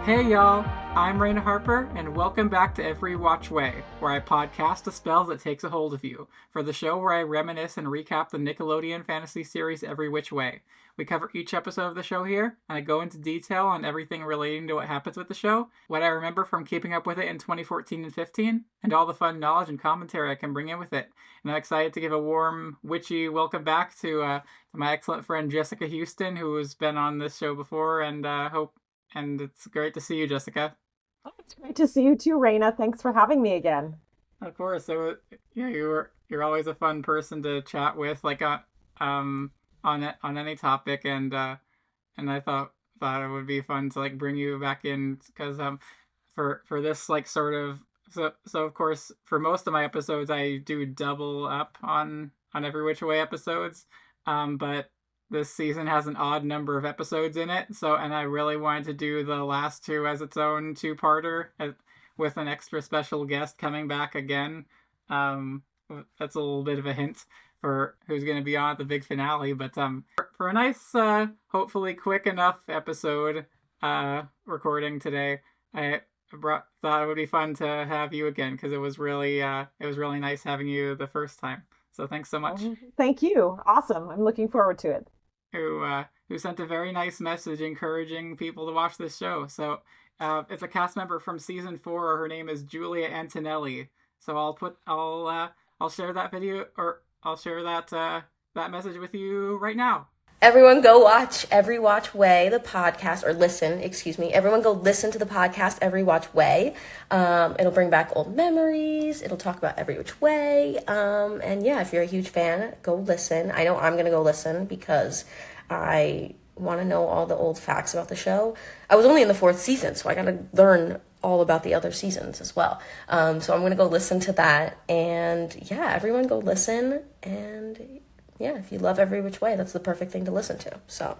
Hey y'all, I'm Raina Harper, and welcome back to EveRe-Watch Way, where I podcast a spell that takes a hold of you, for the show where I reminisce and recap the Nickelodeon fantasy series Every Which Way. We cover each episode of the show here, and I go into detail on everything relating to what happens with the show, what I remember from keeping up with it in 2014 and 15, and all the fun knowledge and commentary I can bring in with it. And I'm excited to give a warm, witchy welcome back to my excellent friend Jessica Houston, who has been on this show before, and it's great to see you, Jessica. Oh, it's great to see you too, Raina. Thanks for having me again. Of course. So yeah, you're always a fun person to chat with, like on any topic, and I thought it would be fun to like bring you back in because for this like sort of so of course for most of my episodes I do double up on Every Which Way episodes, but this season has an odd number of episodes in it, so and I really wanted to do the last two as its own two-parter with an extra special guest coming back again. Um, that's a little bit of a hint for who's going to be on at the big finale, but for a nice, hopefully quick enough episode recording today, I thought it would be fun to have you again because it was really nice having you the first time. So thanks so much. Thank you. Awesome. I'm looking forward to it. Who sent a very nice message encouraging people to watch this show. So it's a cast member from season 4. Her name is Julia Antonelli. So I'll share that video, or I'll share that message with you right now. Everyone go watch EveRe-Watch Way, the podcast, or listen, excuse me. Everyone go listen to the podcast EveRe-Watch Way. It'll bring back old memories. It'll talk about every which way. And yeah, if you're a huge fan, go listen. I know I'm going to go listen because I want to know all the old facts about the show. I was only in the 4th season, so I got to learn all about the other seasons as well. So I'm going to go listen to that. And yeah, everyone go listen. And yeah, if you love Every Which Way, that's the perfect thing to listen to. So,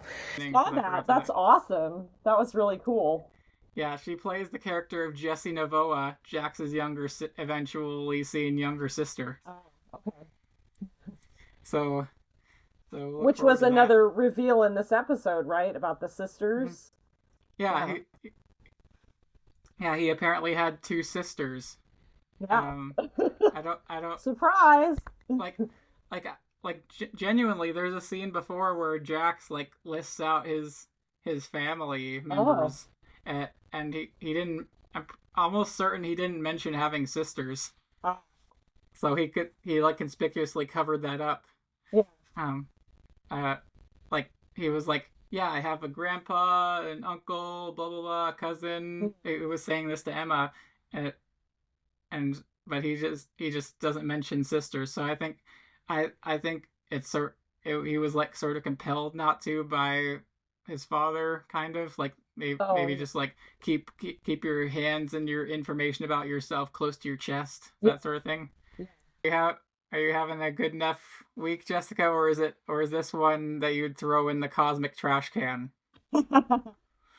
Saw that. That's awesome. That was really cool. Yeah, she plays the character of Jessie Novoa, Jax's eventually seen younger sister. Oh, okay. So look Which forward was to that. another reveal in this episode, right? About the sisters. Yeah, he apparently had 2 sisters. Yeah. I don't Surprise. like like genuinely. There's a scene before where Jax like lists out his family members, and he didn't. I'm almost certain he didn't mention having sisters, Oh, so he like conspicuously covered that up. yeah. Um, like he was like, yeah, I have a grandpa, an uncle, blah blah blah, cousin. It was saying this to Emma, and but he just doesn't mention sisters. So I think he was like sort of compelled not to by his father, kind of like maybe Oh, just like keep your hands and your information about yourself close to your chest, yeah. that sort of thing. Are you having a good enough week, Jessica, or is this one that you'd throw in the cosmic trash can?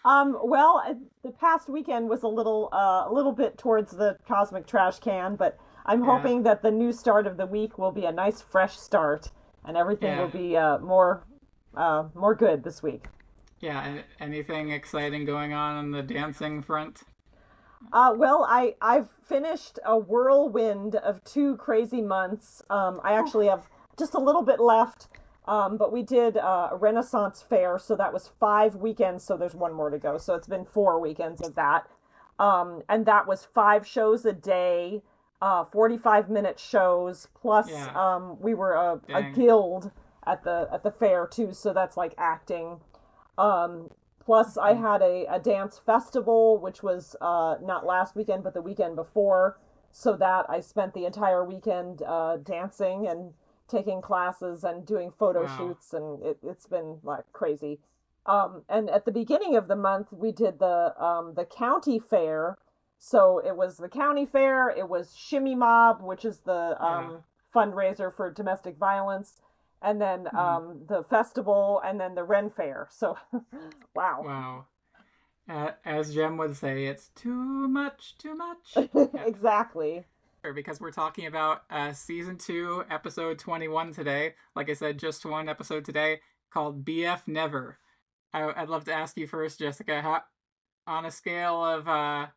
Well, the past weekend was a little bit towards the cosmic trash can, but I'm Yeah, hoping that the new start of the week will be a nice fresh start, and everything will yeah, be more good this week. yeah. Anything exciting going on the dancing front? Well, I've finished a whirlwind of 2 crazy months. I actually have just a little bit left, but we did a Renaissance fair, so that was 5 weekends. So there's one more to go. So it's been 4 weekends of that, and that was 5 shows a day, 45-minute shows. Plus, Yeah, we were a dang. guild at the fair too, so that's like acting. Plus, I had a dance festival, which was not last weekend, but the weekend before. So that I spent the entire weekend dancing and taking classes and doing photo Wow. shoots, and it's been like crazy. And at the beginning of the month, we did the county fair. So it was the county fair. It was Shimmy Mob, which is the Yeah. fundraiser for domestic violence, and then Hmm. the festival, and then the Ren Fair. So, wow. Wow. As Jem would say, it's too much, too much. Yeah, Exactly. because we're talking about season 2, episode 21 today. Like I said, just one episode today called BF Never. I'd love to ask you first, Jessica. on a scale of uh,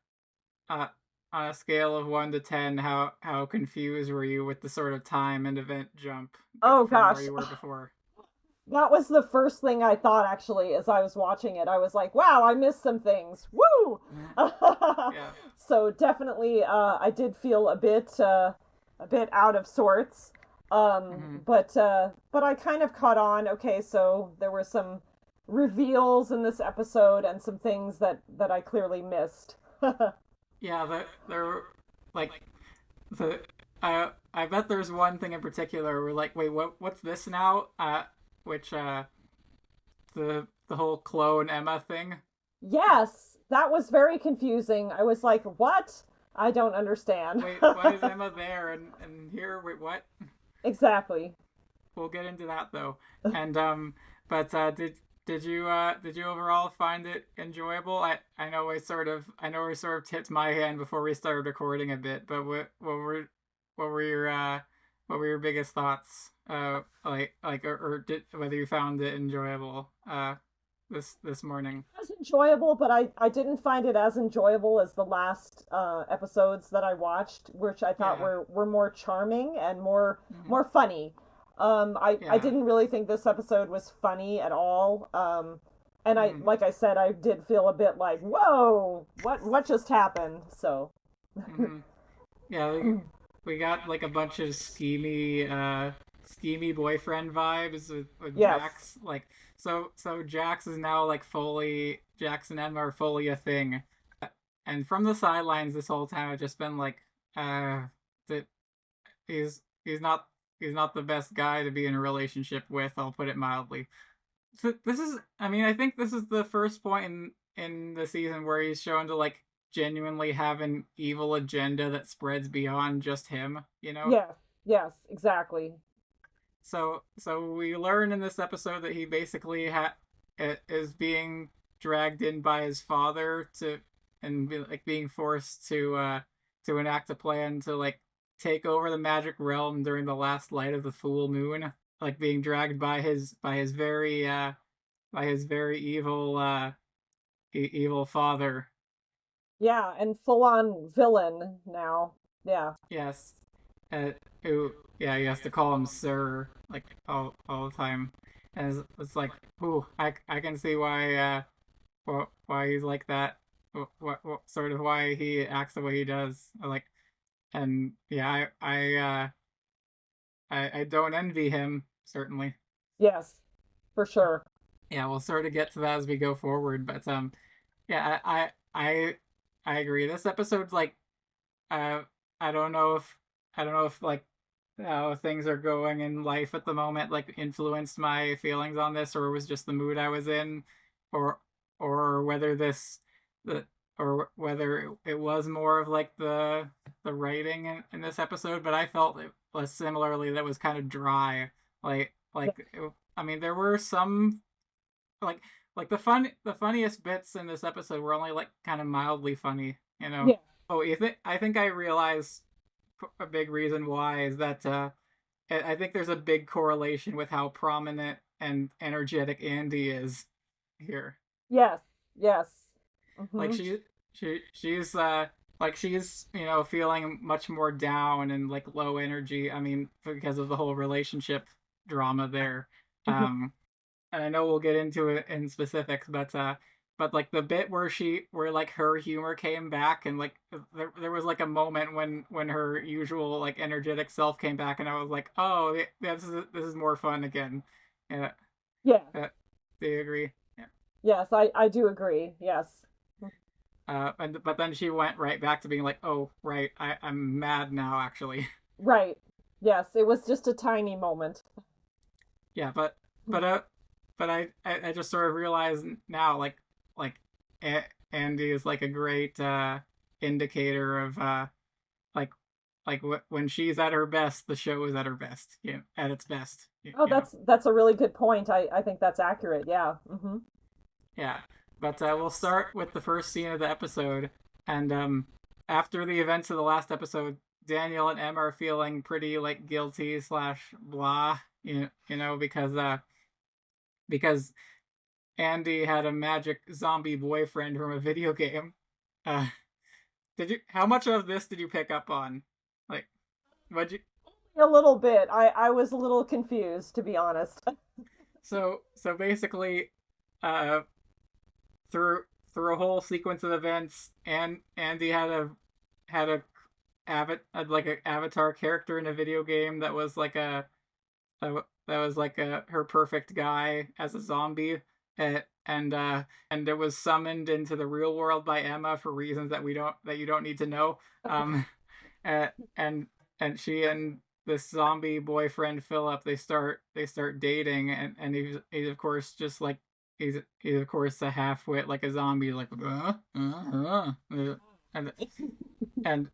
on a scale of 1 to 10, how confused were you with the sort of time and event jump Oh from where gosh, you were before? that was the first thing I thought actually as I was watching it. I was like, wow, I missed some things. Woo! Yeah. So definitely, I did feel a bit out of sorts. Hmm. But I kind of caught on. Okay, so there were some reveals in this episode and some things that I clearly missed. Yeah, there like the I bet there's one thing in particular where like, wait, what's this now? Which the whole clone Emma thing. Yes, that was very confusing. I was like, what? I don't understand. Wait, why is Emma there and here? Wait, what? Exactly. We'll get into that though. And but did you overall find it enjoyable? I know I know we sort of tipped my hand before we started recording a bit, but what were your what were your biggest thoughts? Or did whether you found it enjoyable this morning? It was enjoyable, but I didn't find it as enjoyable as the last episodes that I watched, which I thought Yeah. were more charming and Hmm. more funny. I Yeah. didn't really think this episode was funny at all. And I Hmm. like I said, I did feel a bit like, whoa, what just happened? So Hmm. Yeah, we got like a bunch of schemy boyfriend vibes with yes, Jax. Like so Jax is now like fully Jax and Emma are fully a thing. And from the sidelines this whole time I've just been like, that he's not he's not the best guy to be in a relationship with, I'll put it mildly. So this is I mean, I think this is the first point in the season where he's shown to like genuinely have an evil agenda that spreads beyond just him, you know? yes, yes, exactly. So we learn in this episode that he basically is being dragged in by his father to and like being forced to enact a plan to like take over the magic realm during the last light of the full moon, like being dragged by his very evil evil father. Yeah, and full on villain now. Yeah. Yes. Who, yeah, he has to call him sir like all the time, and it's like, ooh, I can see why he's like that. What sort of why he acts the way he does. Like, and yeah, I don't envy him certainly. Yes, for sure. Yeah, we'll sort of get to that as we go forward, but yeah, I agree. This episode's like, uh, I don't know if I don't know if like how things are going in life at the moment like influenced my feelings on this, or it was just the mood I was in, or or whether this the or whether it was more of like the writing in this episode. But I felt it was similarly that was kind of dry. I mean, there were some like the funniest bits in this episode were only like kind of mildly funny, you know. Yeah. Oh, I think I realized a big reason why is that I think there's a big correlation with how prominent and energetic Andy is here. Yes. Yes. Like Hmm. she's like she's, you know, feeling much more down and like low energy. I mean, because of the whole relationship drama there. Hmm. Um and I know we'll get into it in specifics, but like the bit where like her humor came back and like there was like a moment when her usual like energetic self came back, and I was like, oh yeah, this is more fun again. Yeah, Yeah. uh, do you agree? Yeah. Yes, I do agree. Yes. And but then she went right back to being like, oh right, I'm mad now actually. Right. Yes, it was just a tiny moment. Yeah, but uh, but I just sort of realized now, like Andy is like a great indicator of like when she's at her best, the show is at her best, you know, at its best, Oh, you know. that's a really good point. I think that's accurate. Yeah. Hmm. Yeah, but we'll start with the first scene of the episode, and after the events of the last episode, Daniel and Emma are feeling pretty like guilty slash blah, you know, because Andy had a magic zombie boyfriend from a video game. Uh, how much of this did you pick up on? Like, what you? A little bit. I was a little confused, to be honest. So basically, uh, through through a whole sequence of events, and Andy had a like a avatar character in a video game that was like that was like her perfect guy as a zombie, and it was summoned into the real world by Emma for reasons that you don't need to know. Um, uh, and and she and this zombie boyfriend Philip, they start dating, and he's of course just like he's of course a half-wit like a zombie, like and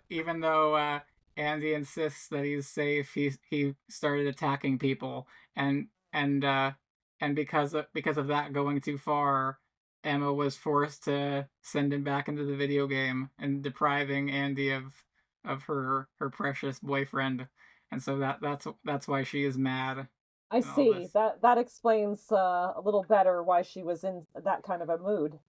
even though Andy insists that he's safe, he started attacking people, and and uh, and because of that going too far, Emma was forced to send him back into the video game and depriving Andy of her precious boyfriend, and so that's why she is mad I and all see. this. That explains a little better why she was in that kind of a mood.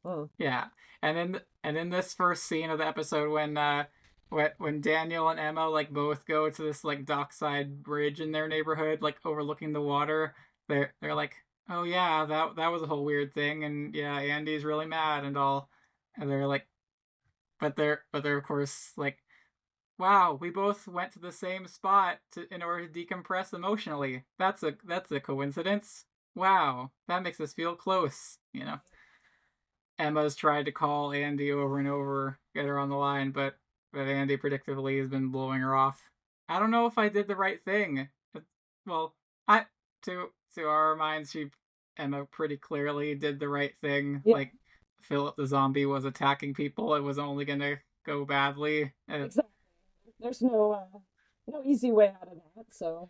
Mm. Yeah, and in this first scene of the episode, when Daniel and Emma like both go to this like dockside bridge in their neighborhood, like overlooking the water, they're like, oh yeah, that was a whole weird thing, and yeah, Andy's really mad and all, and they're like, but they're of course like, wow, we both went to the same spot in order to decompress emotionally. That's a coincidence. Wow, that makes us feel close, you know. Emma's tried to call Andy over and over, get her on the line, but Andy predictably has been blowing her off. I don't know if I did the right thing. Well, I to our minds, Emma pretty clearly did the right thing. Yeah, Like Philip the zombie was attacking people; it was only gonna go badly. exactly. There's no easy way out of that. So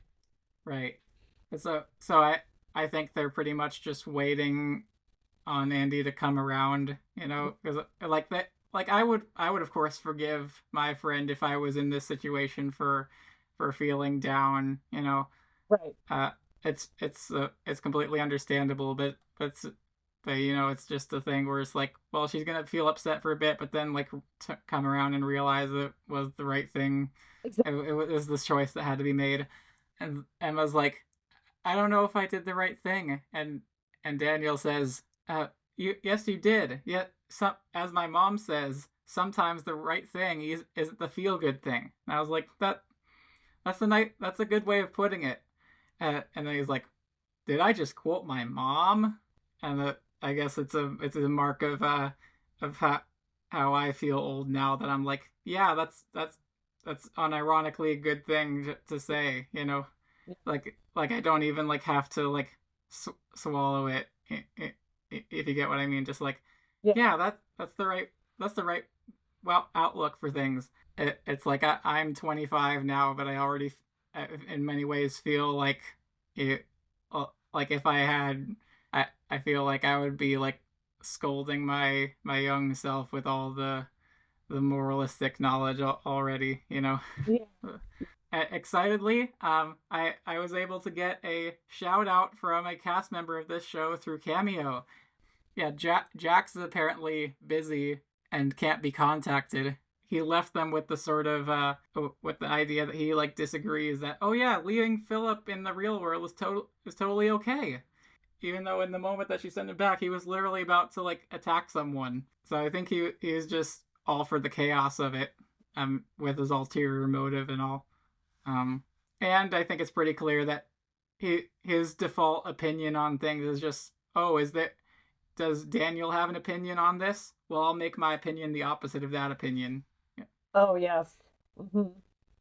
Right. I think they're pretty much just waiting on Andy to come around, you know, because like that, like I would of course forgive my friend if I was in this situation for feeling down, you know. right. Uh, it's completely understandable, but you know, it's just a thing where it's like, well, she's gonna feel upset for a bit, but then like come around and realize it was the right thing. Exactly. It was this choice that had to be made, and Emma's like, I don't know if I did the right thing. And Daniel says, yes, you did. Yet, as my mom says, sometimes the right thing isn't the feel good thing." And I was like, that's a good way of putting it. And then he's like, "Did I just quote my mom?" And I guess it's a mark of how I feel old now, that I'm like, yeah, that's unironically a good thing to say, you know, like I don't even like have to like swallow it, if you get what I mean. Just like, Yeah. yeah, that's the right well outlook for things. It's like I'm 25 now, but I already in many ways feel like it like if I had I feel like I would be like scolding my young self with all the moralistic knowledge already, you know. Yeah. Excitedly, I was able to get a shout out from a cast member of this show through Cameo. Yeah, Jax is apparently busy and can't be contacted. He left them with the sort of with the idea that he like disagrees that, oh yeah, leaving Philip in the real world is totally okay, even though in the moment that she sent him back, he was literally about to like attack someone. So I think he was just all for the chaos of it, with his ulterior motive and all. Um, and I think it's pretty clear that his default opinion on things is just, oh, does Daniel have an opinion on this? Well, I'll make my opinion the opposite of that opinion. Yeah. Oh yes. Hmm.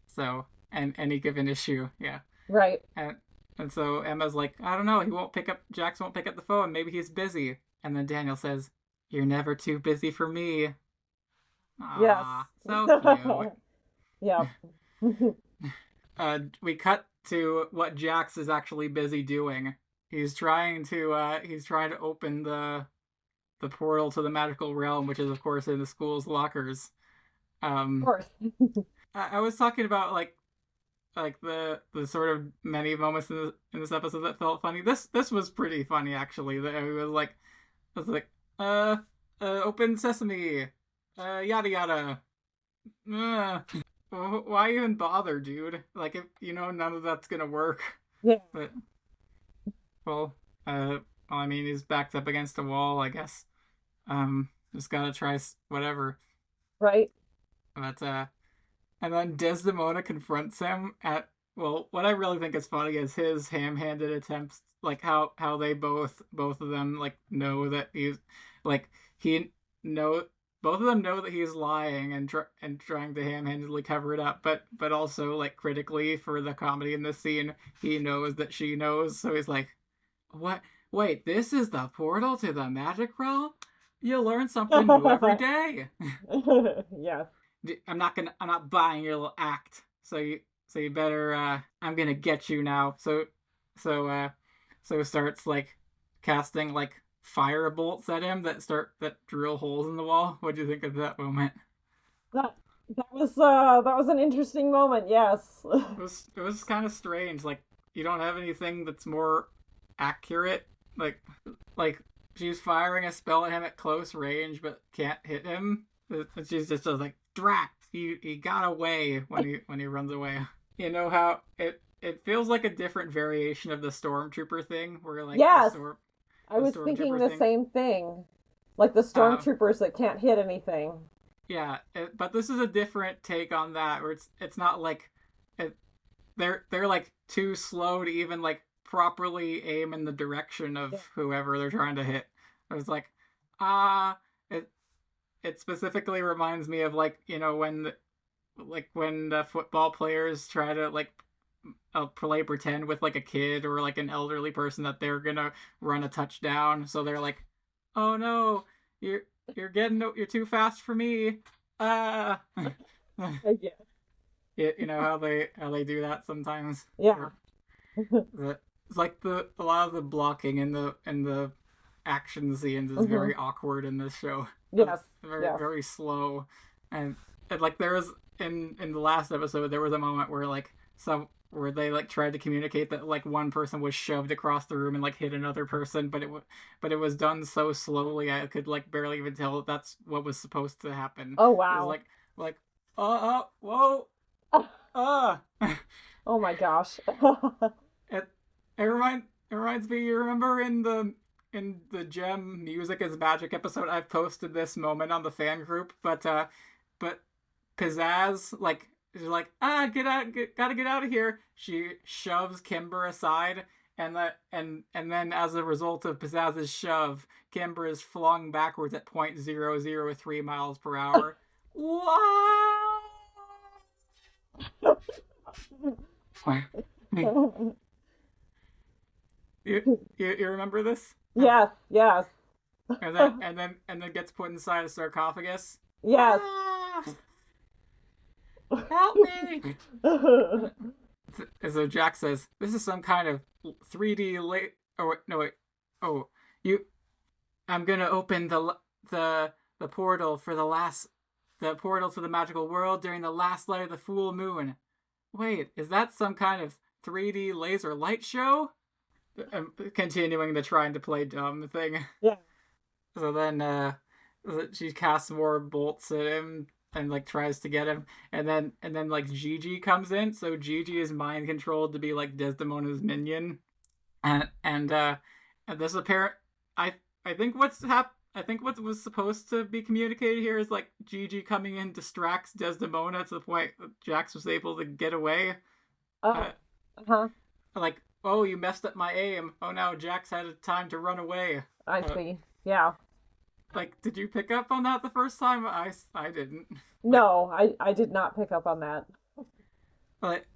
So, and any given issue, yeah. Right. And so Emma's like, I don't know, Jax won't pick up the phone. Maybe he's busy. And then Daniel says, "You're never too busy for me." Yes. Ah, so cute. Yeah. We cut to what Jax is actually busy doing. He's trying to open the portal to the magical realm, which is of course in the school's lockers. Of Um, course. I was talking about like like the sort of many moments in this episode that felt funny. This was pretty funny actually. That it was like open sesame, yada yada. Uh, why even bother, dude? Like if you know none of that's gonna work. Yeah. But well, I mean he's backed up against a wall, I guess. Just gotta try whatever. Right. But and then Desdemona confronts him at well, what I really think is funny is his ham-handed attempts, like how they both of them like know that he's like he know both of them know that he's lying and trying to ham-handedly cover it up, but also like critically for the comedy in this scene, he knows that she knows, so he's like, what? Wait, this is the portal to the magic realm? You learn something new every day. Yeah. I'm not buying your little act. So you better I'm gonna get you now. So starts like casting like fire bolts at him that drill holes in the wall. What do you think of that moment? That that was an interesting moment. Yes. It was kind of strange. Like you don't have anything that's more accurate. Like she's firing a spell at him at close range but can't hit him. She's just like drat. He got away when he runs away. You know how it feels like a different variation of the stormtrooper thing where like Yes. the I was thinking the thing. same thing. Like the stormtroopers that can't hit anything. Yeah, but this is a different take on that where it's not like they're like too slow to even like properly aim in the direction of whoever they're trying to hit. I was like, it specifically reminds me of like when the football players try to like play pretend with like a kid or like an elderly person that they're gonna run a touchdown, so they're like, oh no, you're too fast for me. Yeah. You know how they do that sometimes. Yeah. It's like a lot of the blocking in the action scenes is very awkward in this show. Yes. It's very slow, and like there was in the last episode there was a moment where like where they like tried to communicate that like one person was shoved across the room and like hit another person, but it was done so slowly I could like barely even tell that that's what was supposed to happen. Oh It wow. was like whoa. Oh my gosh. It reminds me. You remember in the Gem Music is Magic episode, I've posted this moment on the fan group, but Pizzazz like is like gotta get out of here. She shoves Kimber aside, and then as a result of Pizzazz's shove, Kimber is flung backwards at 0.003 miles per hour. Wow! You remember this? Yes, yes. And then gets put inside a sarcophagus. Yes. Ah! Help me! So Jack says, "This is some kind of 3D late." Oh wait, no wait. Oh, I'm gonna open the portal for the portal to the magical world during the last light of the full moon. Wait, is that some kind of 3D laser light show? I'm continuing the trying to play dumb thing. Yeah. So then she casts more bolts at him and like tries to get him, and then like Gigi comes in. So Gigi is mind controlled to be like Desdemona's minion, and this apparent I think I think what was supposed to be communicated here is like Gigi coming in distracts Desdemona to the point that Jax was able to get away. Like, oh, you messed up my aim. Oh, now Jax had time to run away. I see. Yeah. Like, did you pick up on that the first time? I didn't. No, I did not pick up on that. Like,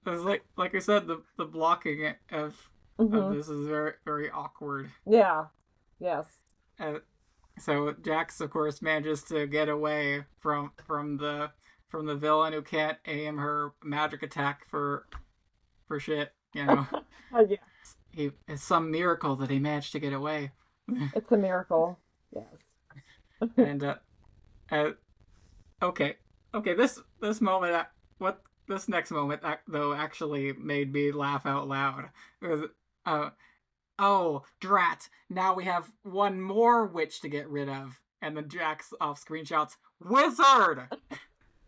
it was like I said, the blocking of this is very, very awkward. Yeah. Yes. So Jax, of course, manages to get away from the villain who can't aim her magic attack for shit. You know. Yeah. It's some miracle that he managed to get away. It's a miracle. Yes. And okay, this moment, this next moment though actually made me laugh out loud. It was, oh, drat! Now we have one more witch to get rid of, and then Jack's off screen shouts, "Wizard!"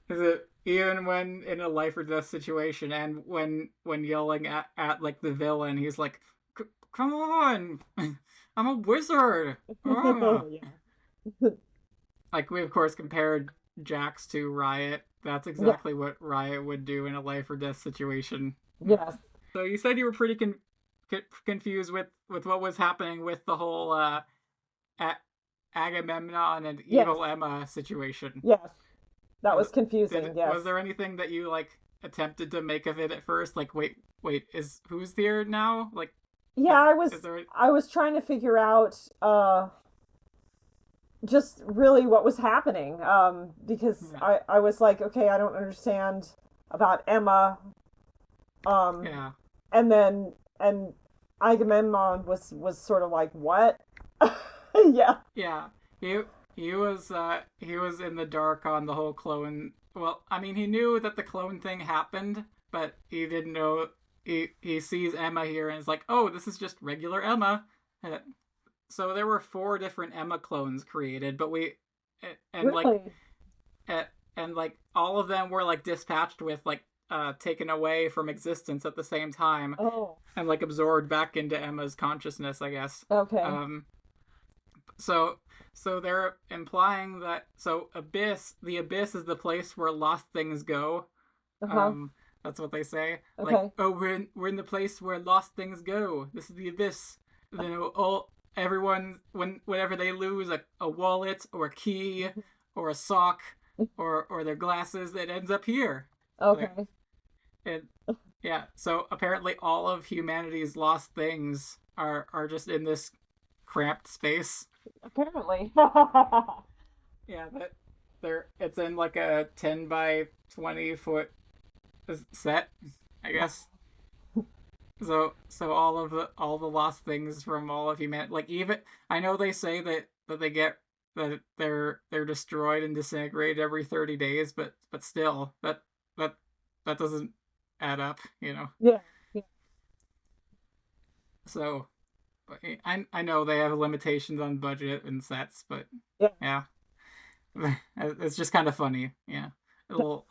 Is it even when in a life or death situation, and when yelling at like the villain, he's like, "Come on, I'm a wizard!" Yeah. Like we of course compared Jax to Riot. That's exactly what Riot would do in a life or death situation. Yes. So you said you were pretty confused with what was happening with the whole Agamemnon and Evil Emma situation. Yes. That was confusing. Yes. Was there anything that you like attempted to make of it at first? Like, wait, is who's there now? Like, yeah, I was trying to figure out just really what was happening because I was like, okay, I don't understand about Emma. And then Agamemnon was sort of like, what? Yeah. Yeah. He was in the dark on the whole clone. Well, I mean, he knew that the clone thing happened, but he didn't know. He sees Emma here and is like, oh, this is just regular Emma. So there were 4 different Emma clones created, but Really? like all of them were like dispatched with like taken away from existence at the same time. Oh. And like absorbed back into Emma's consciousness, I guess. Okay. So they're implying that the abyss is the place where lost things go. That's what they say. Okay. Like, oh, we're in the place where lost things go. This is the abyss. You know, everyone whenever they lose a wallet or a key or a sock or their glasses, it ends up here. Okay. And yeah, so apparently all of humanity's lost things are just in this cramped space. Apparently. Yeah, it's in like a 10 by 20 foot set, I guess. So all the lost things from all of humanity, like even I know they say that they're destroyed and disintegrated every 30 days, but still that doesn't add up, you know. Yeah. So I know they have limitations on budget and sets, but yeah. It's just kind of funny, yeah. A little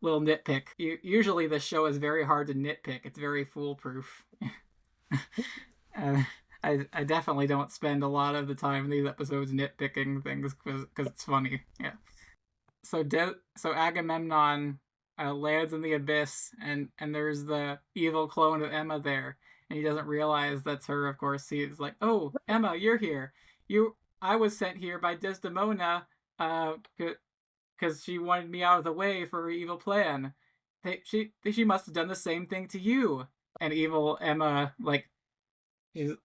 nitpick. Usually this show is very hard to nitpick. It's very foolproof. I definitely don't spend a lot of the time in these episodes nitpicking things because it's funny. Yeah. So Agamemnon lands in the abyss, and there's the evil clone of Emma there, and he doesn't realize that's her. Of course, he's like, "Oh, Emma, you're here. I was sent here by Desdemona, because she wanted me out of the way for her evil plan. She must have done the same thing to you." And evil Emma, like,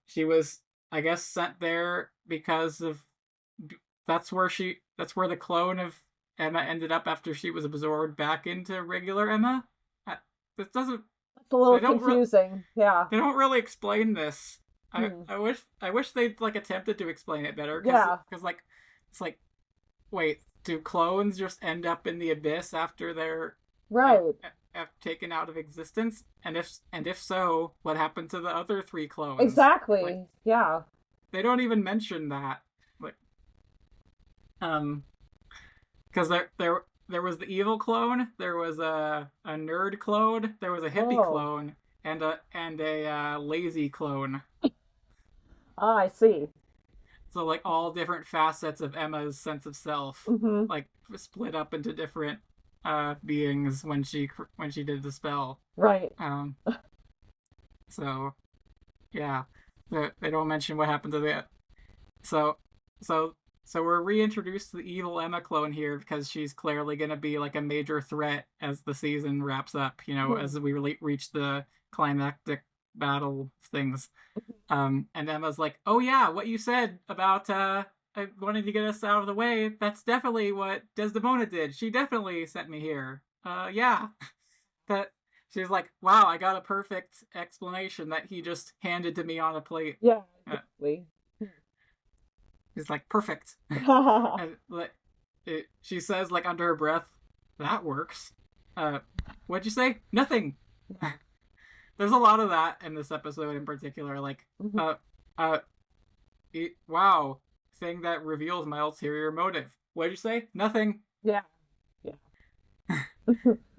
she was, I guess, sent there because of that's where the clone of Emma ended up after she was absorbed back into regular Emma. This doesn't. It's a little confusing. Yeah. They don't really explain this. I wish they'd like attempted to explain it better. Because like, it's like, wait, do clones just end up in the abyss after they're taken out of existence? And if so, what happened to the other 3 clones? Exactly. Like, yeah. They don't even mention that. Like, because there was the evil clone, there was a nerd clone, there was a hippie clone, and a lazy clone. Ah, I see. So like all different facets of Emma's sense of self, like split up into different beings when she did the spell. Right. So yeah, they don't mention what happened to that. So we're reintroduced to the evil Emma clone here because she's clearly going to be like a major threat as the season wraps up, you know, as we reach the climactic battle things. And Emma's like, "Oh yeah, what you said about wanting to get us out of the way, that's definitely what Desdemona did. She definitely sent me here. Yeah." That she's like, "Wow, I got a perfect explanation that he just handed to me on a plate." Yeah, exactly. He's like, "Perfect." And she says, like, under her breath, "That works." what'd you say? Nothing. There's a lot of that in this episode in particular. Like, Mm-hmm. uh, wow, thing that reveals my ulterior motive. What'd you say? Nothing. Yeah. Yeah.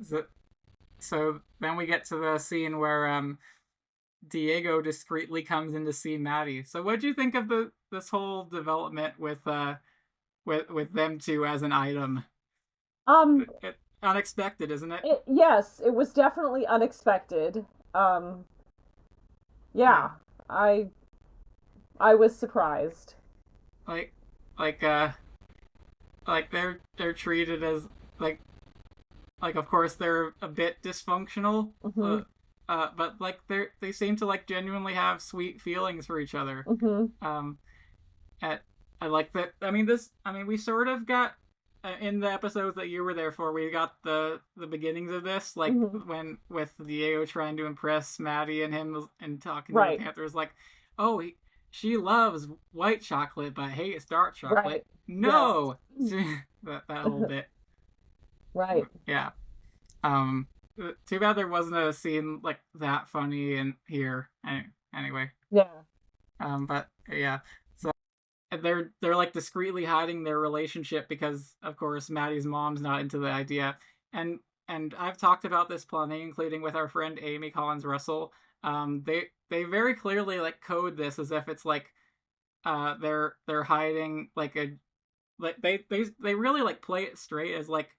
So, so then we get to the scene where Diego discreetly comes in to see Maddie. So what'd you think of this whole development with them two as an item? Um, Unexpected, isn't it? yes, it was definitely unexpected. Um, Yeah. yeah, I was surprised. Like like uh like they're treated as like of course they're a bit dysfunctional, Mm-hmm. but like they seem to like genuinely have sweet feelings for each other. Mm-hmm. Um, at I like that. I mean this. I mean we sort of got in the episodes that you were there for. We got the beginnings of this, like Mm-hmm. when with Diego trying to impress Maddie and him and talking to the Right. Panthers, like, oh, she loves white chocolate but hates dark Right. chocolate. Yes. No, that whole bit. Right. Yeah. Um, too bad there wasn't a scene like that funny in here. Anyway. Yeah. But yeah. So they're like discreetly hiding their relationship because of course Maddie's mom's not into the idea. And I've talked about this plenty, including with our friend Amy Collins Russell. They very clearly like code this as if it's like they're hiding like a like they really like play it straight as like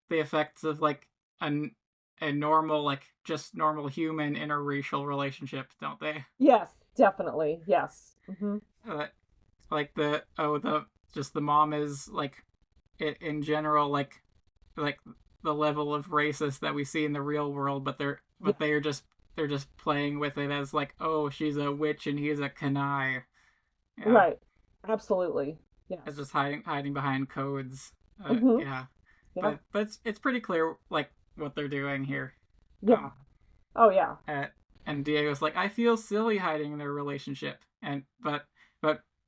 the effects of like a normal like just normal human interracial relationship, don't they? Yes, definitely. Yes. Mm-hmm. Uh, like the just the mom is like it in general like the level of racist that we see in the real world, but Yeah. they're just playing with it as like, oh, she's a witch and he's a kanai. Yeah, Right. Absolutely. it's Yes. just hiding behind codes. Mm-hmm. Yeah, Yeah. but it's pretty clear like what they're doing here. Yeah. Oh yeah. Uh, and Diego's like, I feel silly hiding their relationship, and but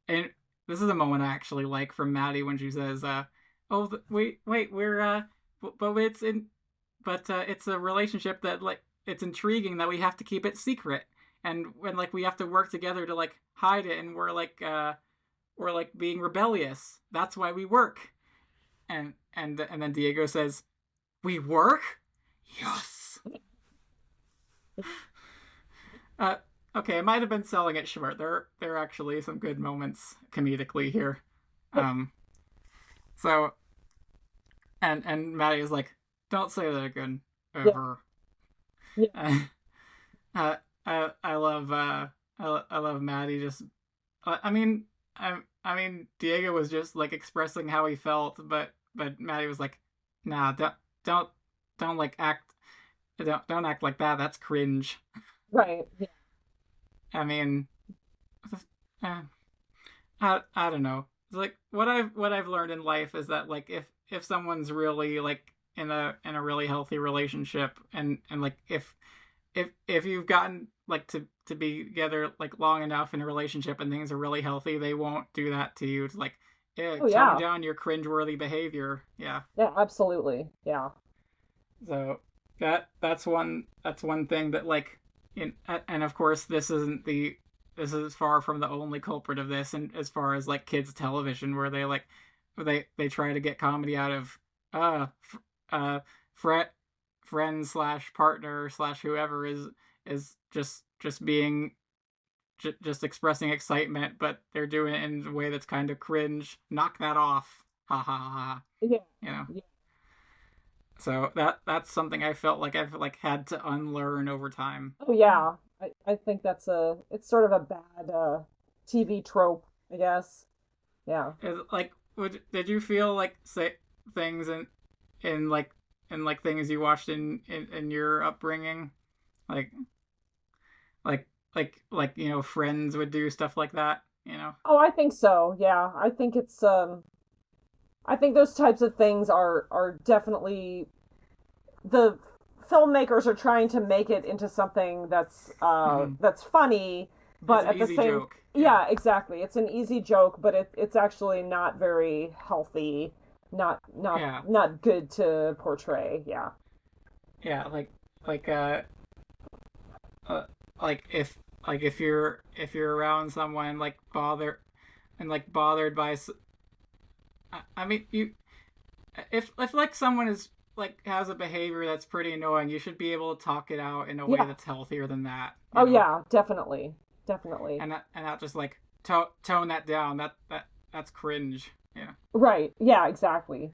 and this is a moment I actually like from Maddie when she says, oh wait we're but it's in but it's a relationship that like it's intriguing that we have to keep it secret, and when like we have to work together to like hide it, and we're like being rebellious. That's why we work. And then Diego says, "We work? Yes." Uh, okay, it might have been selling it short. There are actually some good moments comedically here. Um, so and Maddie is like, "Don't say that again, Yeah. ever." Yeah. Uh, I love I love Maddie. Just I mean I mean Diego was just like expressing how he felt, but Maddie was like, "Nah, don't don't like act don't act like that. That's cringe." Right. Yeah. I mean, uh, I don't know. It's like what I've learned in life is that like if someone's really like in a really healthy relationship, and like if you've gotten like to be together like long enough in a relationship and things are really healthy, they won't do that to you. It's like, yeah, Oh tone yeah. down your cringeworthy behavior. Yeah. Yeah. Absolutely. Yeah. So that's one thing that like and of course this is far from the only culprit of this, and as far as like kids television where they like they try to get comedy out of uh f- uh fret friend slash partner slash whoever is just being just expressing excitement, but they're doing it in a way that's kind of cringe. Knock that off. Ha ha ha ha. Yeah. You know. Yeah. So that's something I felt like I've like had to unlearn over time. Oh yeah. I think it's sort of a bad TV trope, I guess. Yeah. Like, did you feel like say things in like things you watched in your upbringing, like like you know friends would do stuff like that, you know? Oh, I think so. Yeah. I think those types of things are definitely the filmmakers are trying to make it into something Mm-hmm. that's funny, It's but an at the easy same joke. Yeah. yeah, exactly. It's an easy joke, but it's actually not very healthy, Yeah. not good to portray. Yeah. yeah, like uh like if you're around someone like bothered by I mean you if like someone is like has a behavior that's pretty annoying, you should be able to talk it out in a way Yeah. that's healthier than that, Oh yeah, definitely. Definitely. and not just like tone that down. That's cringe. Yeah. Right. Yeah, exactly.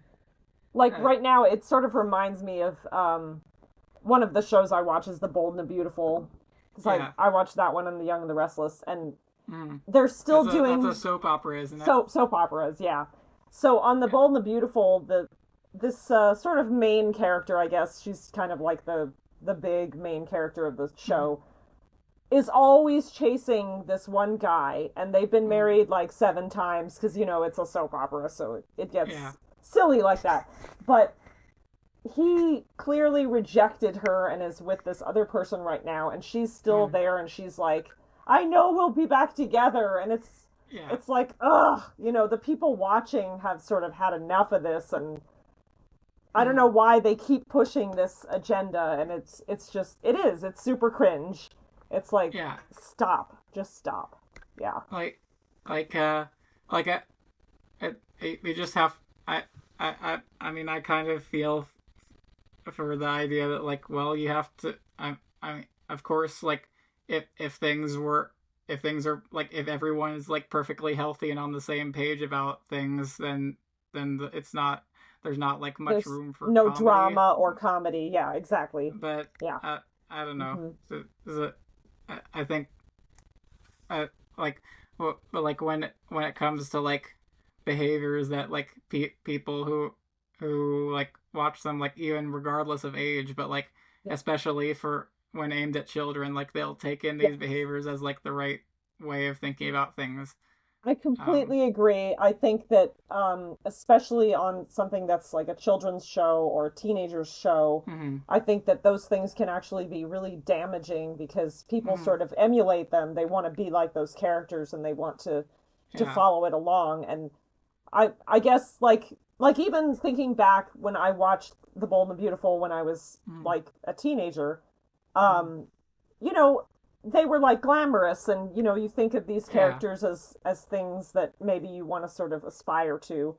Like Uh, right now it sort of reminds me of one of the shows I watch is The Bold and the Beautiful. Because yeah. I watched that one and The Young and the Restless, and Mm. they're still That's a doing soap opera, isn't it? soap operas, yeah. So on The Yeah. Bold and the Beautiful, this sort of main character, I guess she's kind of like the big main character of the Mm. show, is always chasing this one guy, and they've been Mm. married like 7 times because it's a soap opera, so it Yeah. gets silly like that. But he clearly rejected her and is with this other person right now, and she's still Mm. there, and she's like, I know we'll be back together, and Yeah. it's like, ugh, the people watching have sort of had enough of this, and I don't know Mm. why they keep pushing this agenda, and it's super cringe. It's like, Yeah. stop, just stop. Yeah. Like like like we just have I mean I kind of feel for the idea that like well you have to I mean of course like if things were if things are like if everyone is like perfectly healthy and on the same page about things it's not there's not like much There's room for no comedy, drama or comedy. Yeah, exactly. but Yeah. I don't know. Hmm. I think like well, but like when it comes to like behaviors that like people who like watch them like even regardless of age, but like Yeah. especially for when aimed at children, like they'll take in Yeah. these behaviors as like the right way of thinking about things. I um completely agree. I think that, especially on something that's like a children's show or a teenager's show, mhm, I think that those things can actually be really damaging because people mhm, sort of emulate them. They want to be like those characters and they want to yeah, follow it along. And I guess like even thinking back when I watched The Bold and the Beautiful when I was mhm, like a teenager, mhm, um, you know, they were like glamorous, and you think of these yeah, characters as things that maybe you want to sort of aspire to.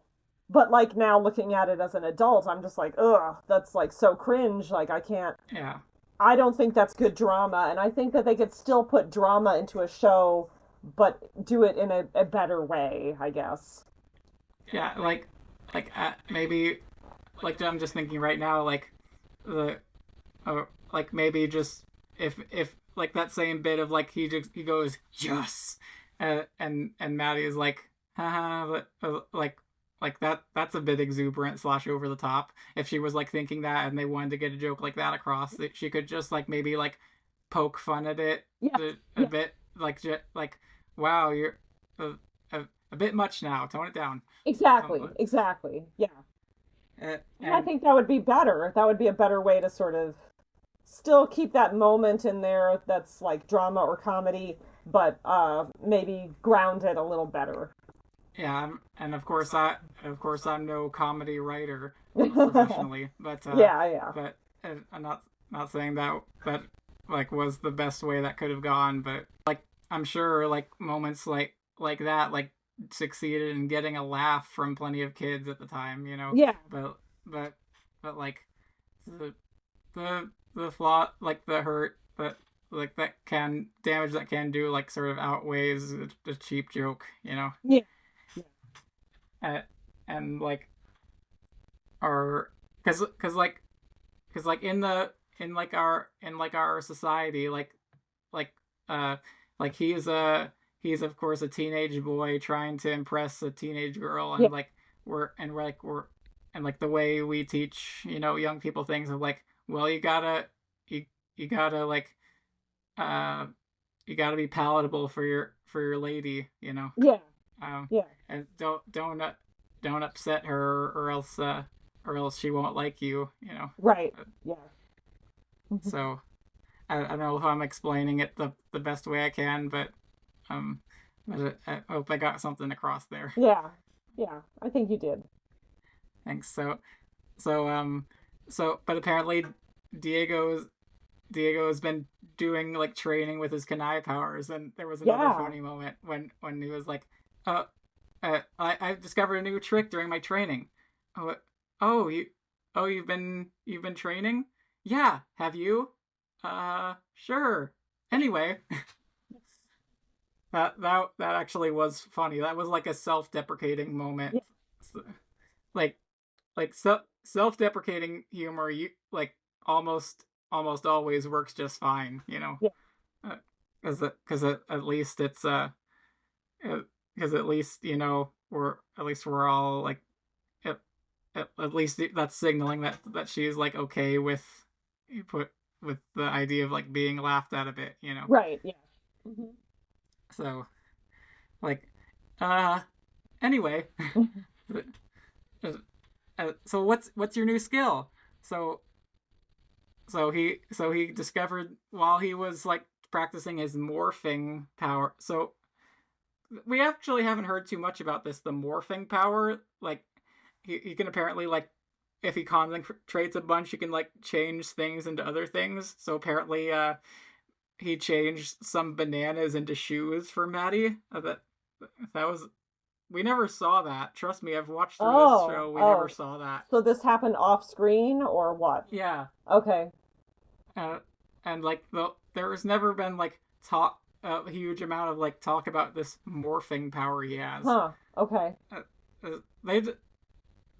But like now looking at it as an adult, I'm just like, ugh, that's like so cringe. Like I can't. yeah, I don't think that's good drama, and I think that they could still put drama into a show, but do it in a better way, I guess. yeah, maybe like I'm just thinking right now like the like maybe just if like that same bit of like he goes yes, and Maddie is like haha like that's a bit exuberant slash over the top. If she was like thinking that and they wanted to get a joke like that across, that she could just like maybe like poke fun at it Yeah, a yeah, bit like wow you're a, a bit much now, tone it down, exactly, something. exactly. Yeah. And I And think that would be better. That would be a better way to sort of still keep that moment in there that's like drama or comedy, but maybe ground it a little better. yeah, and of course I'm no comedy writer professionally, Yeah, yeah. but I'm not saying that like was the best way that could have gone, but like I'm sure like moments like that like succeeded in getting a laugh from plenty of kids at the time, Yeah. but but but like the the flaw like the hurt but like that can damage that can do like sort of outweighs the cheap joke, Yeah. uh, and like or because like in like our society like uh like he's of course a teenage boy trying to impress a teenage girl, Yeah. and like we're and like the way we teach young people things of like well you you gotta like uh you gotta be palatable for your lady, Yeah. um Yeah. and don't upset her or else she won't like you. Right. Yeah. Mhm. So I don't know if I'm explaining it the best way I can, um but I hope I got something across there. Yeah. Yeah. I think you did. Thanks. So but apparently Diego's Diego has been doing like training with his Kanai powers, and there was another Yeah. funny moment when he was like, uh, I discovered a new trick during my training. Oh, oh, you've been training? Yeah, have you? Sure. Anyway, that actually was funny. That was like a self-deprecating moment. Yeah. Like self-deprecating humor, you like almost always works just fine. Yeah. Because at least it's because at least we're all like at least that's signaling that she's like okay with you put with the idea of like being laughed at a bit. Right. Yeah. Hmm. So like uh anyway. So what's your new skill? So so he discovered while he was like practicing his morphing power. So we actually haven't heard too much about this. The morphing power, like he can apparently like if he concentrates a bunch, he can like change things into other things. So apparently, he changed some bananas into shoes for Maddie. That was we never saw that. Trust me, I've watched through this Oh, show. We never oh. saw that. So this happened off screen or what? Yeah, Okay. uh, and like there has never been like talk a huge amount of like talk about this morphing power he has. Huh. Okay. Uh,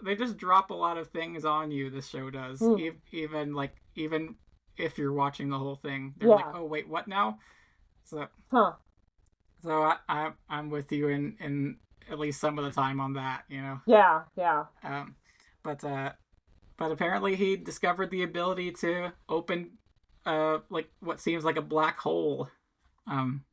they just drop a lot of things on you. This show does, Hmm. even if you're watching the whole thing, they're like, Yeah. oh wait, what now? So Huh. I'm with you in at least some of the time on that. Yeah. Yeah. Um, but apparently he discovered the ability to open like what seems like a black hole. Um,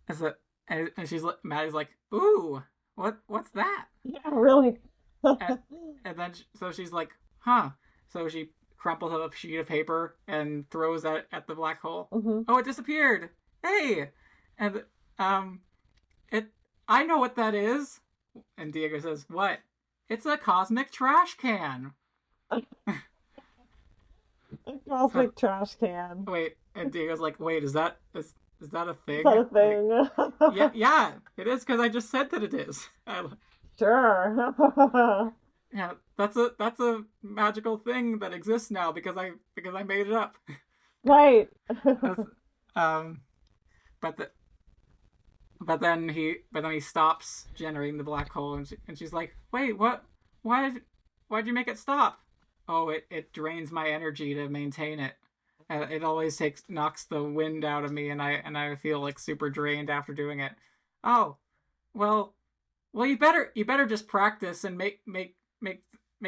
as a and she's like Maddie's like, ooh, what's that? Yeah. Really. And, and then so she's like, huh. So she crumples up a sheet of paper and throws that at the black hole. Hmm. Oh, it disappeared. Hey, and um, it I know what that is. And Diego says, what? It's a cosmic trash can. Cosmic trash can. Wait, and Diego's like, wait, is that a Is thing? that a Like, thing? yeah, it is because I just said that it is. Sure. Yeah, that's a magical thing that exists now because I made it up. Right. um, but the, but then he stops generating the black hole, and she's like, wait, what? Why'd you make it stop? Oh, it drains my energy to maintain it. It always knocks the wind out of me, and I feel like super drained after doing it. Oh, well, you better just practice and make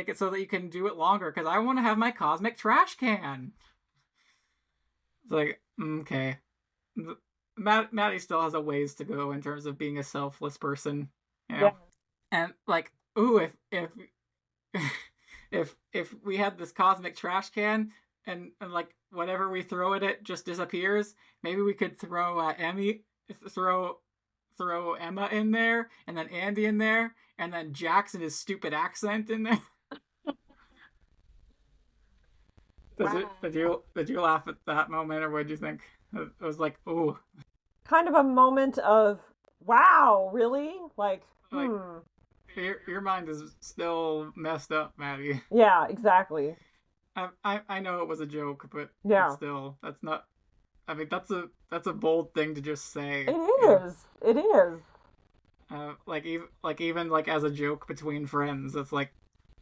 it so that you can do it longer because I want to have my cosmic trash can. It's like okay, Maddie still has a ways to go in terms of being a selfless person, you Yeah. know. And like, ooh, if if we had this cosmic trash can and like whatever we throw at it just disappears, maybe we could throw throw throw Emma in there, and then Andy in there, and then Jackson his stupid accent in there. Did you laugh at that moment, or what did you think? It was like, oh, Kind of a moment of wow, really? Like, like your mind is still messed up, Maddie. Yeah, exactly. I know it was a joke, but it's Yeah. still that's not. I mean, that's a bold thing to just say. It Yeah. is. It is. Even like as a joke between friends, it's like,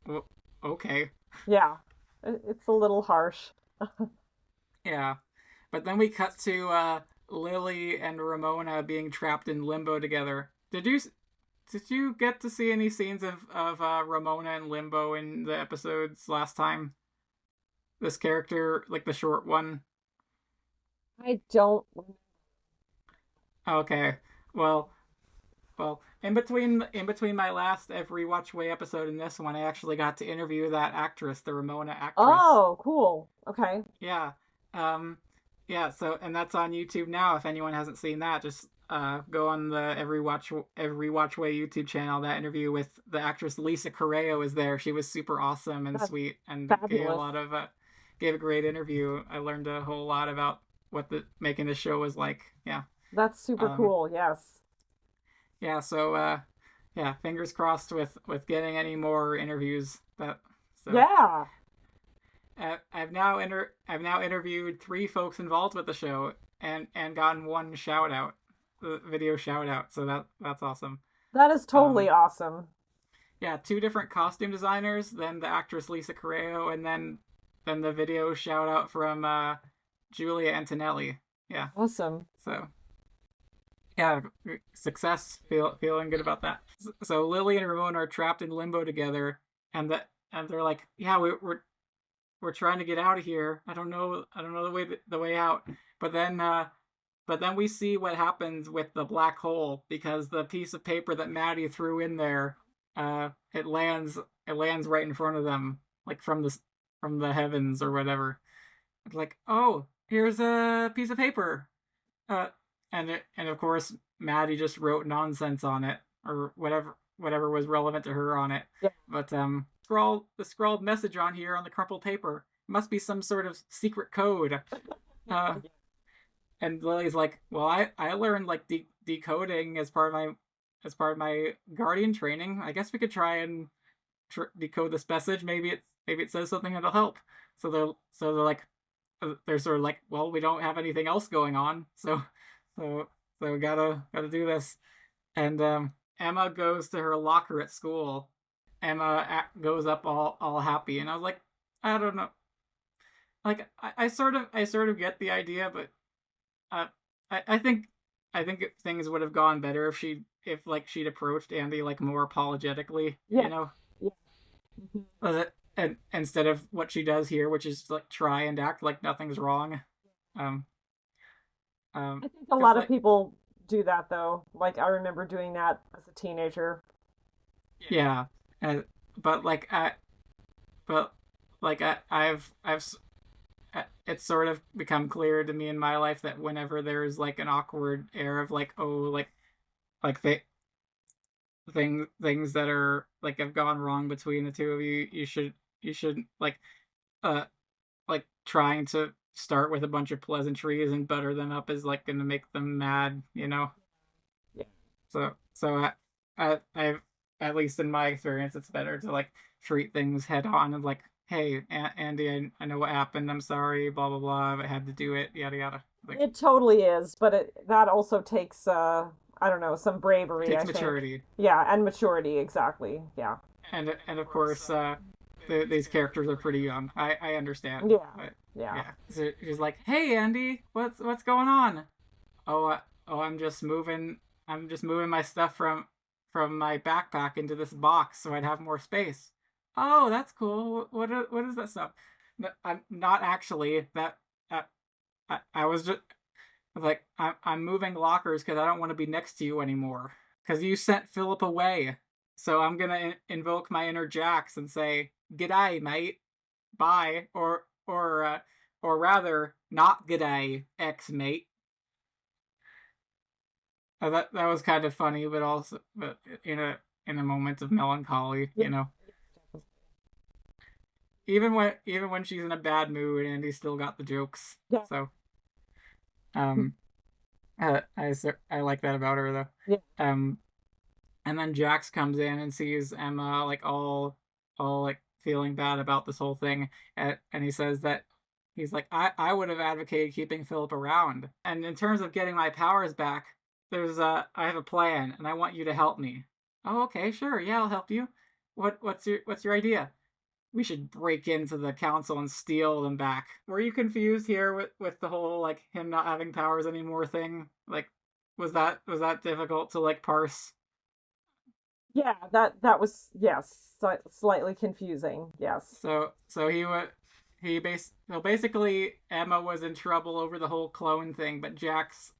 well, okay, Yeah. It's a little harsh. yeah. But then we cut to Lily and Ramona being trapped in limbo together. Did you get to see any scenes of Ramona in limbo in the episodes last time? This character, like the short one. I don't. Okay. Well, in between my last EveRe-Watch Way episode and this one, I actually got to interview that actress, the Ramona actress. Oh, cool. Okay. Yeah. Um yeah, so and that's on YouTube now. If anyone hasn't seen that, just go on the EveRe-Watch Way YouTube channel. That interview with the actress Lisa Correo is there. She was super awesome and That's sweet and fabulous. gave a great interview. I learned a whole lot about what the making the show was like. Yeah. That's super Um, cool. Yes. yeah. So yeah, fingers crossed with getting any more interviews. That so Yeah. I've now interviewed 3 folks involved with the show and gotten 1 shout out, the video shout out. So that's awesome. That is totally Um, awesome. yeah, 2 different costume designers, then the actress Lisa Correo, and then the video shout out from Julia Antonelli. Yeah. Awesome. So yeah, success. Feeling good about that. So Lily and Ramon are trapped in limbo together, and they're like, yeah, we're trying to get out of here. I don't know the way out. But then we see what happens with the black hole, because the piece of paper that Maddie threw in there, it lands right in front of them, like from the heavens or whatever. It's like, oh, here's a piece of paper. Uh, and of course Maddie just wrote nonsense on it, or whatever was relevant to her on it. Yeah. But the scrawled message on here on the crumpled paper must be some sort of secret code. Uh, and Lily's like, well, I learned like decoding as part of my guardian training. I guess we could try and decode this message. Maybe it says something that'll help. So they're like, they're sort of like, well, we don't have anything else going on, so we gotta do this. And Emma goes to her locker at school. Emma goes up all happy, and I was like, I don't know, like I sort of get the idea, but uh, I think things would have gone better if like she'd approached Andy like more apologetically, Yeah. you know, Yeah. Mhm. and instead of what she does here, which is like try and act like nothing's wrong. Um, I think a 'Cause lot of like, people do that though. Like I remember doing that as a teenager. yeah, uh, but like but like it's sort of become clear to me in my life that whenever there's like an awkward air of like, oh, like things that are like have gone wrong between the two of you, you should uh like trying to start with a bunch of pleasantries and butter them up is like gonna make them mad, you know. Yeah. I've, at least in my experience, it's better to like treat things head on and like, hey, Andy, I know what happened. I'm sorry, blah blah blah. I had to do it, yada yada. Like, It totally is, but that also takes I don't know, some bravery, takes I think. maturity, Yeah, and maturity, exactly. Yeah. and of course, these characters are pretty young. I understand, Yeah. but Yeah. yeah, so she's like, hey, Andy, what's going on? Oh, I'm just moving my stuff from my backpack into this box so I'd have more space. Oh, that's cool. What is that stuff? No, I'm not actually. Uh, I was just like, I'm moving lockers because I don't want to be next to you anymore. Because you sent Philip away. So I'm gonna invoke my inner Jax and say, "G'day, mate. Bye." Or rather, not g'day, ex-mate. That was kind of funny, but also, but in a moment of melancholy, Yeah. you know. Even when she's in a bad mood, Andy still got the jokes. Yeah. So I like that about her though. Yeah. And then Jax comes in and sees Emma like all like feeling bad about this whole thing, and he says that he's like, I would have advocated keeping Philip around, and in terms of getting my powers back, I have a plan, and I want you to help me. Oh, okay, sure, yeah, I'll help you. What's your idea? We should break into the council and steal them back. Were you confused here with the whole like him not having powers anymore thing? Like, was that difficult to like parse? Yeah, that was, yes, slightly confusing. Yes. So basically Emma was in trouble over the whole clone thing, but Jax,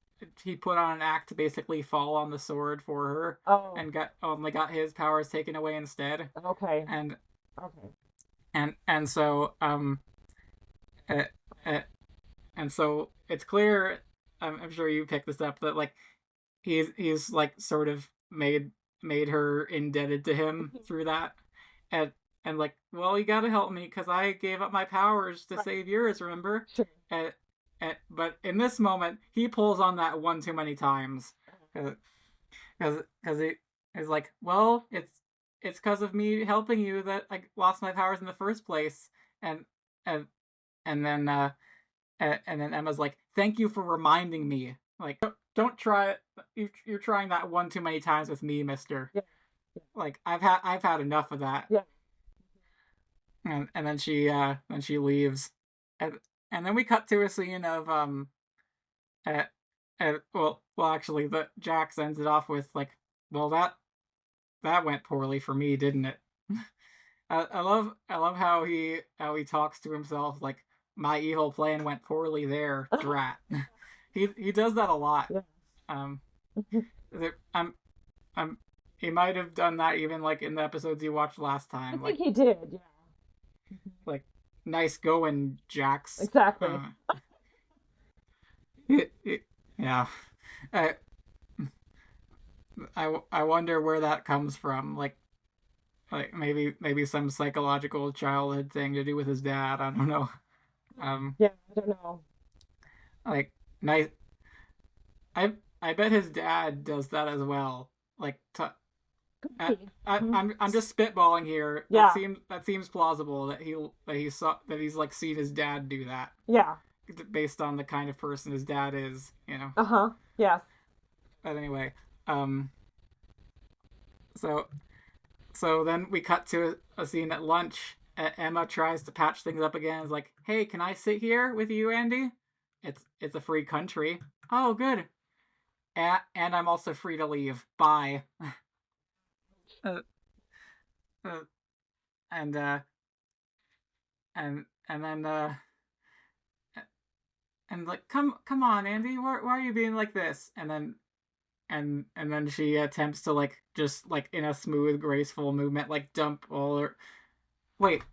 he put on an act to basically fall on the sword for her Oh, and got his powers taken away instead. okay. And Okay. and so uh, uh, and so it's clear, I'm sure you picked this up, that like he's like sort of made her indebted to him through that, and and like, well, you got to help me because I gave up my powers to Right. save yours. Remember? Sure. But in this moment, he pulls on that one too many times, because he is like, well, it's because of me helping you that I lost my powers in the first place, and and and then and then Emma's like, thank you for reminding me. Like, don't try it. You're trying that one too many times with me, Mister. Yeah. Like I've had enough of that. Yeah. And then she leaves, and then we cut to a scene of uh, well actually the Jax ends it off with like, well, that went poorly for me, didn't it? I love how he talks to himself like, my evil plan went poorly there, drat. He does that a lot. Yeah. Um, I'm he might have done that even like in the episodes you watched last I time. think Like he did. Yeah. like nice going, Jax. Exactly. Yeah. I, I wonder where that comes from. Like maybe some psychological childhood thing to do with his dad. I don't know. Yeah, I don't know. Like nice. I bet his dad does that as well. Like I'm just spitballing here. Yeah. That seems plausible that he's like seen his dad do that Yeah. based on the kind of person his dad is, you know. Uh-huh. Yes. But anyway, so then we cut to a scene at lunch. Emma tries to patch things up again. Is like, hey, can I sit here with you, Andy? It's a free country. Oh, good. And I'm also free to leave. Bye. uh, uh, and and then and like, come on, Andy, why are you being like this? And then she attempts to like just like in a smooth, graceful movement like dump all her. Wait,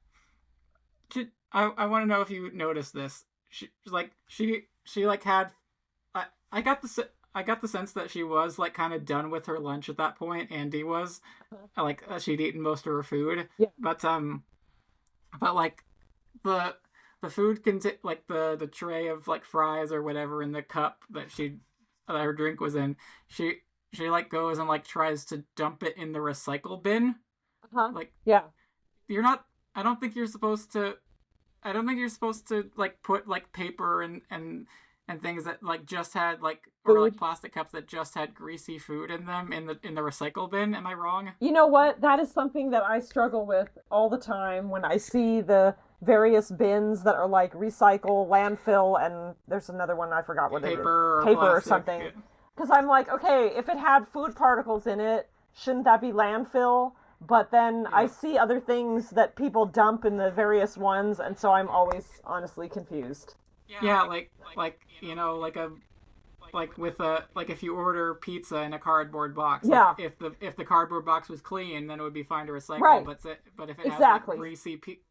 I want to know if you noticed this. She like had. I got the sense that she was like kind of done with her lunch at that point. Andy was like she'd eaten most of her food. Yeah. But like the food like the tray of like fries or whatever in the cup that her drink was in. She like goes and like tries to dump it in the recycle bin. Uh-huh. Like, yeah. You're not. I don't think you're supposed to. I don't think you're supposed to like put like paper and things that like just had like or like plastic cups that just had greasy food in them in the recycle bin. Am I wrong? You know what? That is something that I struggle with all the time when I see the various bins that are like recycle, landfill, and there's another one I forgot what it is. Paper Or something. Because I'm like, okay, if it had food particles in it, shouldn't that be landfill? But then I see other things that people dump in the various ones, and so I'm always honestly confused. Yeah, like you know, like with like if you order pizza in a cardboard box, yeah. Like if the cardboard box was clean, then it would be fine to recycle. Right. But if it has like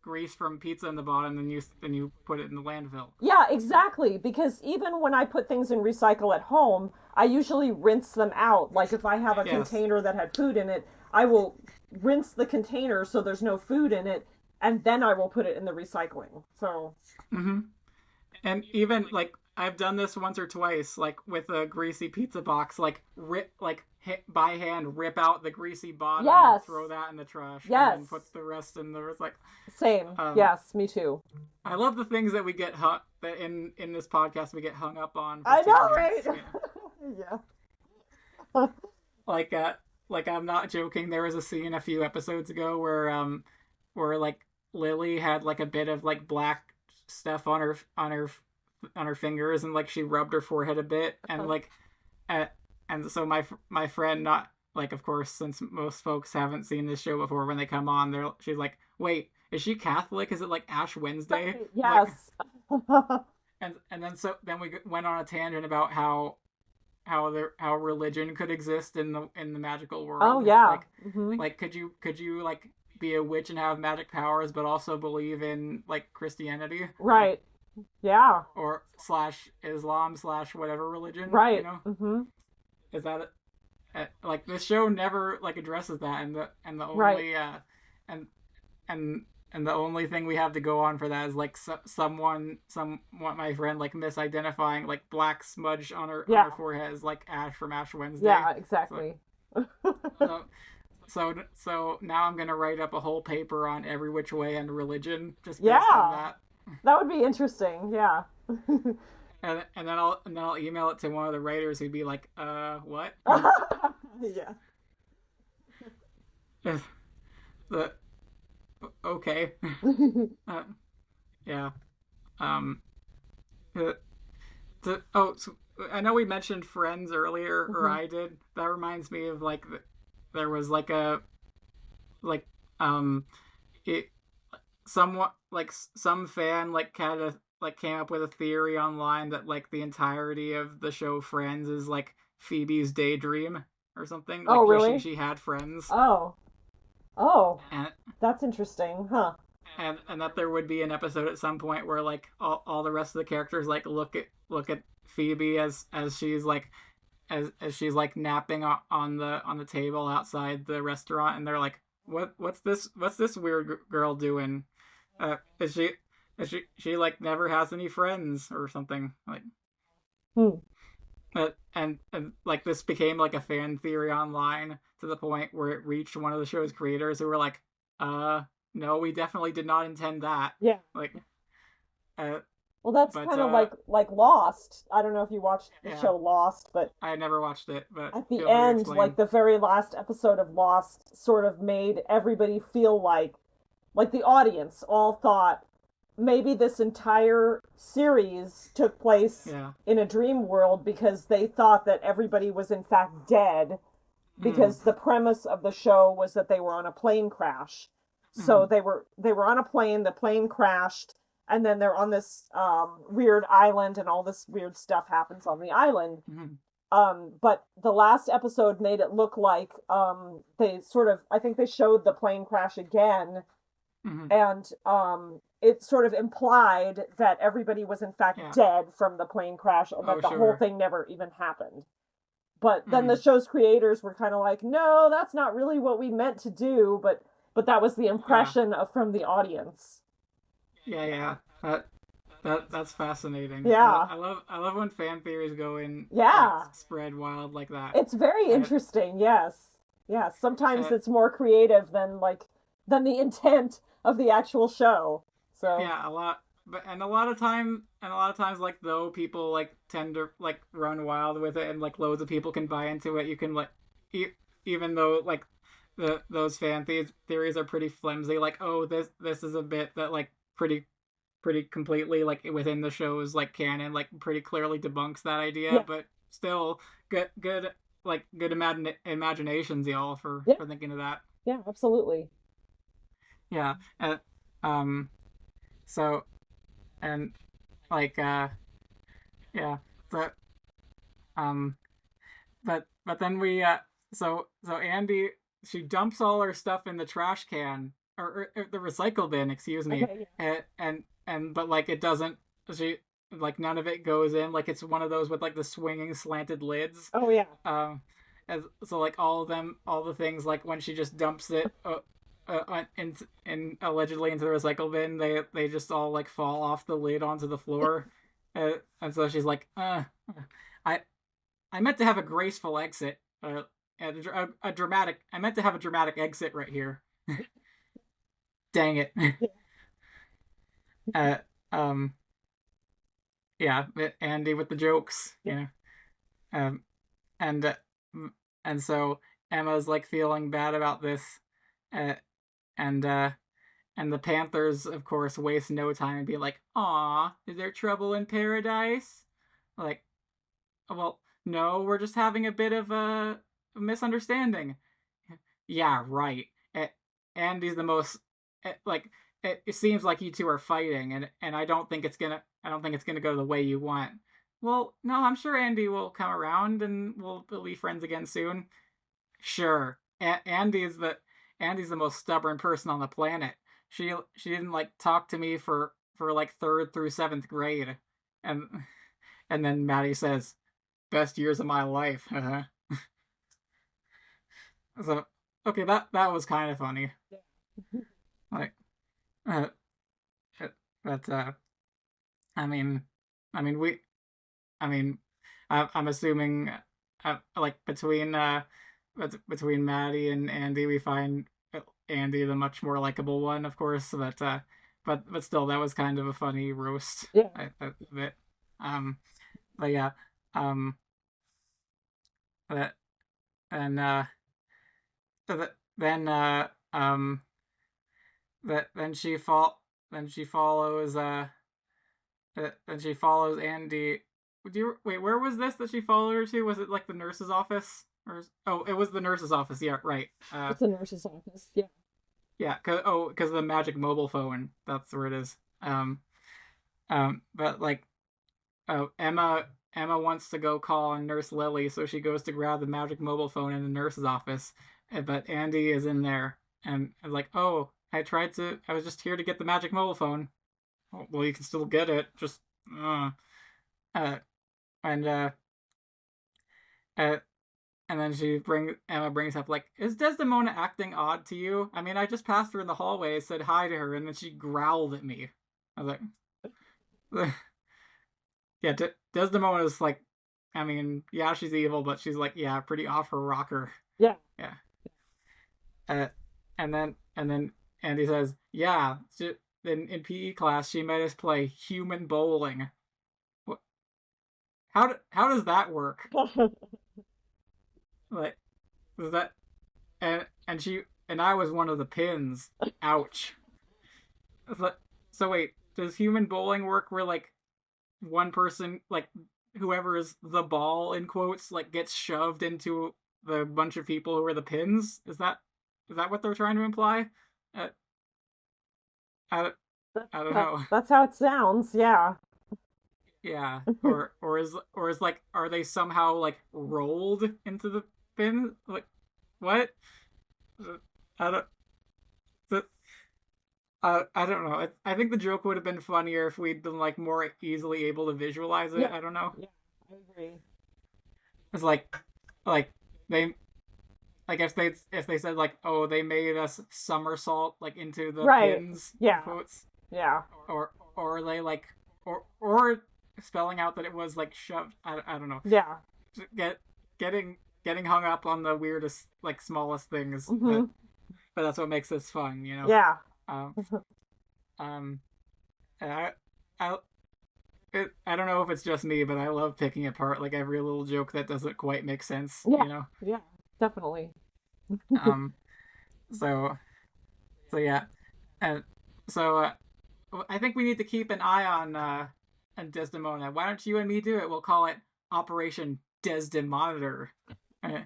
grease from pizza in the bottom, then you put it in the landfill. Yeah, exactly. Because even when I put things in recycle at home, I usually rinse them out. Like if I have a container that had food in it, I will rinse the container so there's no food in it, and then I will put it in the recycling. So. Mm-hmm. And even like I've done this once or twice, like with a greasy pizza box, like by hand rip out the greasy bottom, and throw that in the trash, and then put the rest in the like. Same. Yes, me too. I love the things that we get that in this podcast we get hung up on. I know, right? Yeah. Like I'm not joking. There was a scene a few episodes ago where like Lily had like a bit of like black stuff on her fingers, and like she rubbed her forehead a bit, and like and so my friend, not like, of course, since most folks haven't seen this show before, when they come on, she's like, wait, is she Catholic? Is it like Ash Wednesday? Yes. Like, and then we went on a tangent about how religion could exist in the magical world. Oh yeah. Like could you like be a witch and have magic powers but also believe in like Christianity? Right. Yeah. Or /Islam /whatever religion. Right. You know? Is that like this show never like addresses that, and the only and and the only thing we have to go on for that is like my friend like misidentifying like black smudge on Yeah. her forehead as like Ash from Ash Wednesday. Yeah, So exactly. so so now I'm gonna write up a whole paper on every which way and religion just based on Yeah. that. That would be interesting. Yeah. And then I'll email it to one of the writers who'd be like, what? Yeah. the okay. uh, yeah. Um. The, so I know we mentioned Friends earlier, or Hmm. I did. That reminds me of like there was like a like it somewhat like some fan like kind of like came up with a theory online that like the entirety of the show Friends is like Phoebe's daydream or something. Oh, Like really? she had friends, Oh. Oh. and That's interesting, huh? and that there would be an episode at some point where like all the rest of the characters like look at Phoebe as she's like as she's like napping on the table outside the restaurant, and they're like, what's this weird girl doing? Is she like never has any friends or something like Hmm. and like this became like a fan theory online to the point where it reached one of the show's creators who were like, no, we definitely did not intend that. Yeah. Like, uh, Well, that's but kind of like Lost. I don't know if you watched the yeah, show Lost, but I never watched it, but at the feel free to end, like explain. the very last episode of Lost sort of made everybody feel like the audience all thought maybe this entire series took place Yeah. in a dream world because they thought that everybody was in fact dead Mm. because the premise of the show was that they were on a plane crash. So Mm. they were on a plane, the plane crashed, and then they're on this weird island and all this weird stuff happens on the island. Mm. But the last episode made it look like they sort of, I think they showed the plane crash again, Mm. and it sort of implied that everybody was in fact Yeah. dead from the plane crash, or Oh, that the whole sure. thing never even happened. But then the Mm. show's creators were kind of like, no, that's not really what we meant to do, but that was the Yeah. impression from the audience. Yeah. That's fascinating. Yeah. I love when fan theories go in like Yeah. spread wild like that. It's very I, interesting, yes. Yeah, sometimes uh, it's more creative than the intent of the actual show. So, yeah, a lot, but and a lot of times like though people like tend to like run wild with it and like loads of people can buy into it. You can like even though like those theories are pretty flimsy. Like, oh, this is a bit that like pretty completely like within the show's like canon, like pretty clearly debunks that idea, yeah. but still good like good imaginations, y'all, Yeah. for thinking of that. Yeah, absolutely. Yeah, and um, so and like yeah, so um, but then we so Andy, she dumps all her stuff in the trash can or the recycle bin, excuse me, Okay, yeah. and but like it doesn't she like none of it goes in, like it's one of those with like the swinging slanted lids. Oh, yeah. um as, so like all the things like when she just dumps it in allegedly into the recycle bin, they just all like fall off the lid onto the floor. And so she's like, I I meant to have a graceful exit, a dramatic. I meant to have a dramatic exit right here. Dang it. uh, um, yeah, Andy with the jokes, Yeah. you know. Um, and and so Emma's like feeling bad about this, uh, and uh, and the Panthers, of course, waste no time and be like, "Aw, is there trouble in paradise?" Like, well, no, we're just having a bit of a misunderstanding. Yeah, right. Andy's the most like it seems like you two are fighting, and I don't think it's gonna go the way you want. Well, no, I'm sure Andy will come around and we'll be friends again soon. Sure. Andy's the most stubborn person on the planet. She didn't like talk to me for like third through seventh grade, and and then Maddie says, "Best years of my life." So okay, that was kind of funny. Yeah. like, uh, but I mean, I mean we, I mean, I'm assuming, like between Maddie and Andy, we find Andy the much more likable one, of course. But still, that was kind of a funny roast. Yeah. A bit. But yeah, um, that and then that then she follows then she follows Andy. Do you wait? Where was this that she followed her to? Was it like the nurse's office? Oh, it was the nurse's office. Yeah, right. It's a nurse's office. Yeah. Yeah. Because of the magic mobile phone. That's where it is. But like, oh, Emma wants to go call on Nurse Lily, so she goes to grab the magic mobile phone in the nurse's office. But Andy is in there, and like, oh, I was just here to get the magic mobile phone. Well, you can still get it. Just, uh, and uh, and then Emma brings up like, is Desdemona acting odd to you? I mean, I just passed her in the hallway, said hi to her, and then she growled at me. I was like, yeah, Desdemona's like, I mean, yeah, she's evil, but she's like, yeah, pretty off her rocker. Yeah. Yeah. And then Andy says, yeah, in PE class she made us play human bowling. What? How does that work? Like, is that and I was one of the pins. Ouch. So wait, does human bowling work where like one person, like whoever is the ball in quotes, like gets shoved into the bunch of people who are the pins? Is that what they're trying to imply? Uh, I I don't know. That's how it sounds. Yeah. Yeah, or is like, are they somehow like rolled into the pin? Like what? I don't. I don't know. I think the joke would have been funnier if we'd been like more easily able to visualize it. Yeah. I don't know. Yeah. I agree. It's like they like if they said like, oh, they made us somersault like into the Right. pins, Yeah. quotes, Yeah. or they like or spelling out that it was like shoved. I don't know. Yeah. Get getting hung up on the weirdest, like smallest things, Hmm. but that's what makes this fun, you know. Yeah. Um, um, and I I don't know if it's just me, but I love picking apart like every little joke that doesn't quite make sense, Yeah. you know. Yeah. Definitely. Um, so yeah, and so I think we need to keep an eye on Desdemona. Why don't you and me do it? We'll call it Operation Desdemonitor. Uh,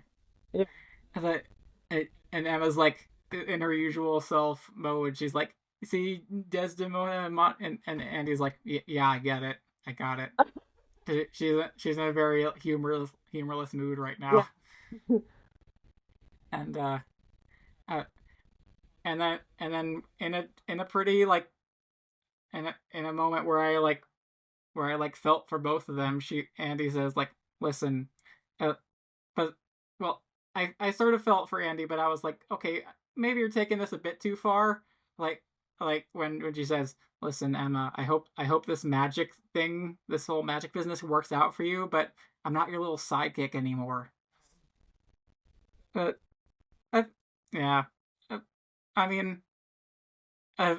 Yeah. And, and Emma's like in her usual self mode. She's like, "See, Desdemona and Andy's like, yeah, I get it, I got it." She's in a very humorless mood right now, Yeah. and uh, and then in a pretty like in a moment where I like felt for both of them, Andy says like, "Listen, uh, but well, I sort of felt for Andy, but I was like, okay, maybe you're taking this a bit too far." Like when she says, "Listen, Emma, I hope this whole magic business works out for you, but I'm not your little sidekick anymore." But I, yeah, uh, I mean, uh,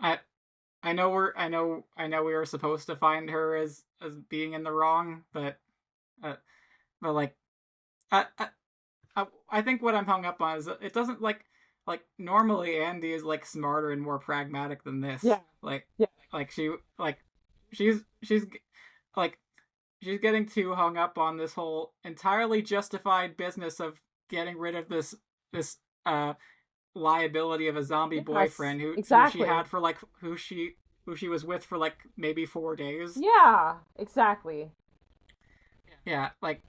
I I know we were supposed to find her as being in the wrong, uh, but like I, I I think what I'm hung up on is it doesn't like normally Andy is like smarter and more pragmatic than this. Yeah. Yeah. Like she's like she's getting too hung up on this whole entirely justified business of getting rid of this uh liability of a zombie Yes. boyfriend who she Exactly. had for like who she was with for like maybe 4 days. Yeah. Exactly. Yeah, like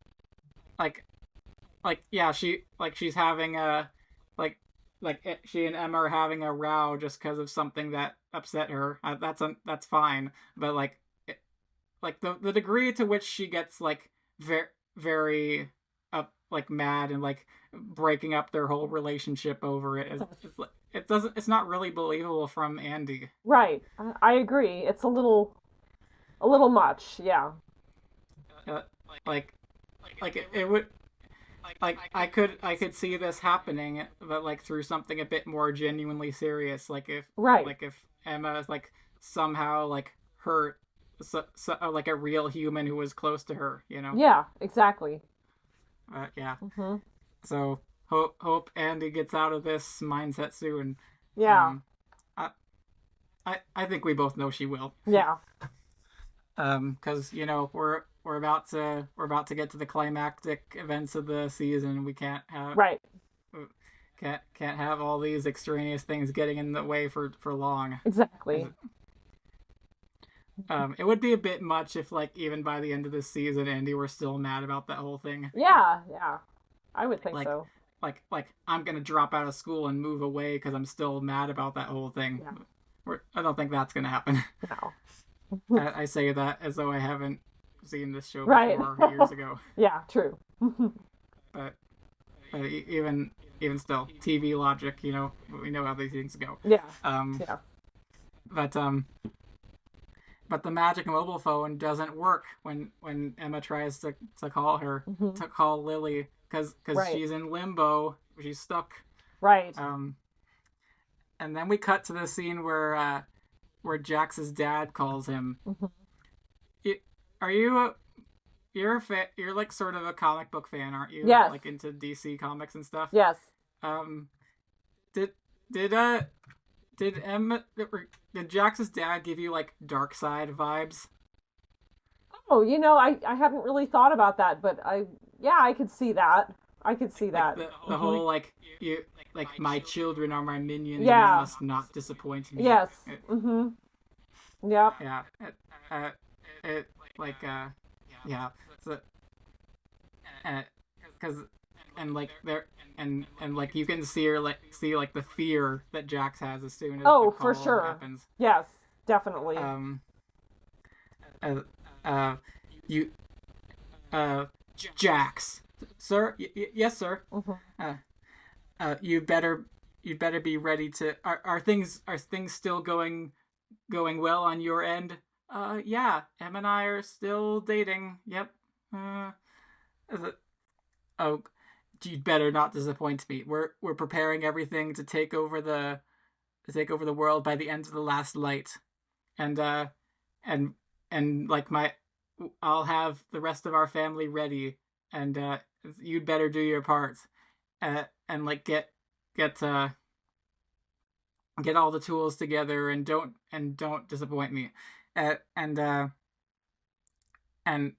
yeah, she's having a like she and Emma are having a row just because of something that upset her. That's fine, but like the degree to which she gets like very very up like mad and like breaking up their whole relationship over it. It doesn't. It's not really believable from Andy. Right. I agree. It's a little much. Yeah. Uh, like it would like I could see this happening, but like through something a bit more genuinely serious. Right. Like if Emma is like somehow like hurt, like a real human who was close to her, you know. Yeah, exactly. Yeah. Hmm. So hope Andy gets out of this mindset soon. Yeah. Um, I I think we both know she will. Yeah. Because you know we're about to get to the climactic events of the season. We Right. can't have all these extraneous things getting in the way for long. Exactly. It would be a bit much if like even by the end of this season, Andy were still mad about that whole thing. Yeah. Yeah. I would think Like so. like I'm gonna drop out of school and move away because I'm still mad about that whole thing. Yeah. I don't think that's gonna happen. No. I say that as though I haven't seen this show Right. before years ago. Yeah, true. But even still, TV logic, you know, we know how these things go. Yeah. Um, Yeah. but but the magic mobile phone doesn't work when Emma tries to call her to call Lily because Right. she's in limbo, she's stuck. Right. And then we cut to the scene where Jax's dad calls him. Are you you're a you're like sort of a comic book fan, aren't you? Yes. Like into DC comics and stuff. Yes. Um, did did did Emma did Jax's dad give you like dark side vibes? Oh, I hadn't really thought about that, but yeah, I could see that. I could see Like that. the whole like you like my children are my minions and Yeah. you must not disappoint me. Yes. It- Mm-hmm. Yep. yeah. It like yeah. So because and like there and like you can see like the fear that Jax has as soon as Oh, the for call sure. happens. Yes, definitely. Um uh, uh you Jax, sir. Yes, sir. Hmm. You better be ready to. Are things still going well on your end? Yeah. Em and I are still dating. Yep. Is it- oh, you'd better not disappoint me. We're preparing everything to take over the world by the end of the last light, and and like I'll have the rest of our family ready, and you'd better do your part, and like get all the tools together, and don't disappoint me, and and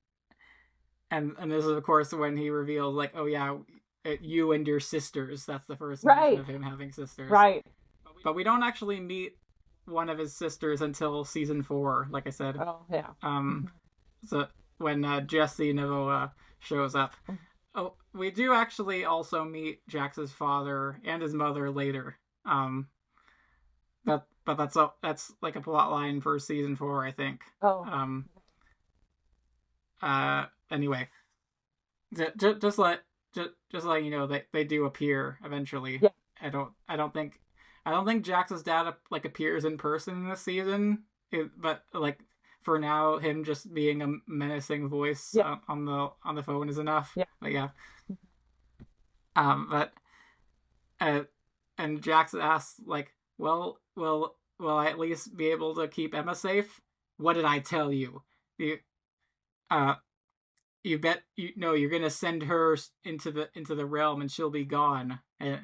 and this is of course when he reveals like, oh yeah, you and your sisters. That's the first mention Right. of him having sisters. Right. But we don't actually meet one of his sisters until season 4, like I said. Oh, yeah. So when Jesse Novoa shows up. Oh, we do actually also meet Jax's father and his mother later. But that's like a plot line for season 4, I think. Oh. Anyway, just let you know that they do appear eventually. Yeah. I don't think Jax's dad like appears in person in this season, but like for now, him just being a menacing voice Yeah. on the phone is enough. Yeah. But yeah. But and Jax asks like, well, will I at least be able to keep Emma safe? What did I tell you? You bet you know you're gonna send her into the realm and she'll be gone. You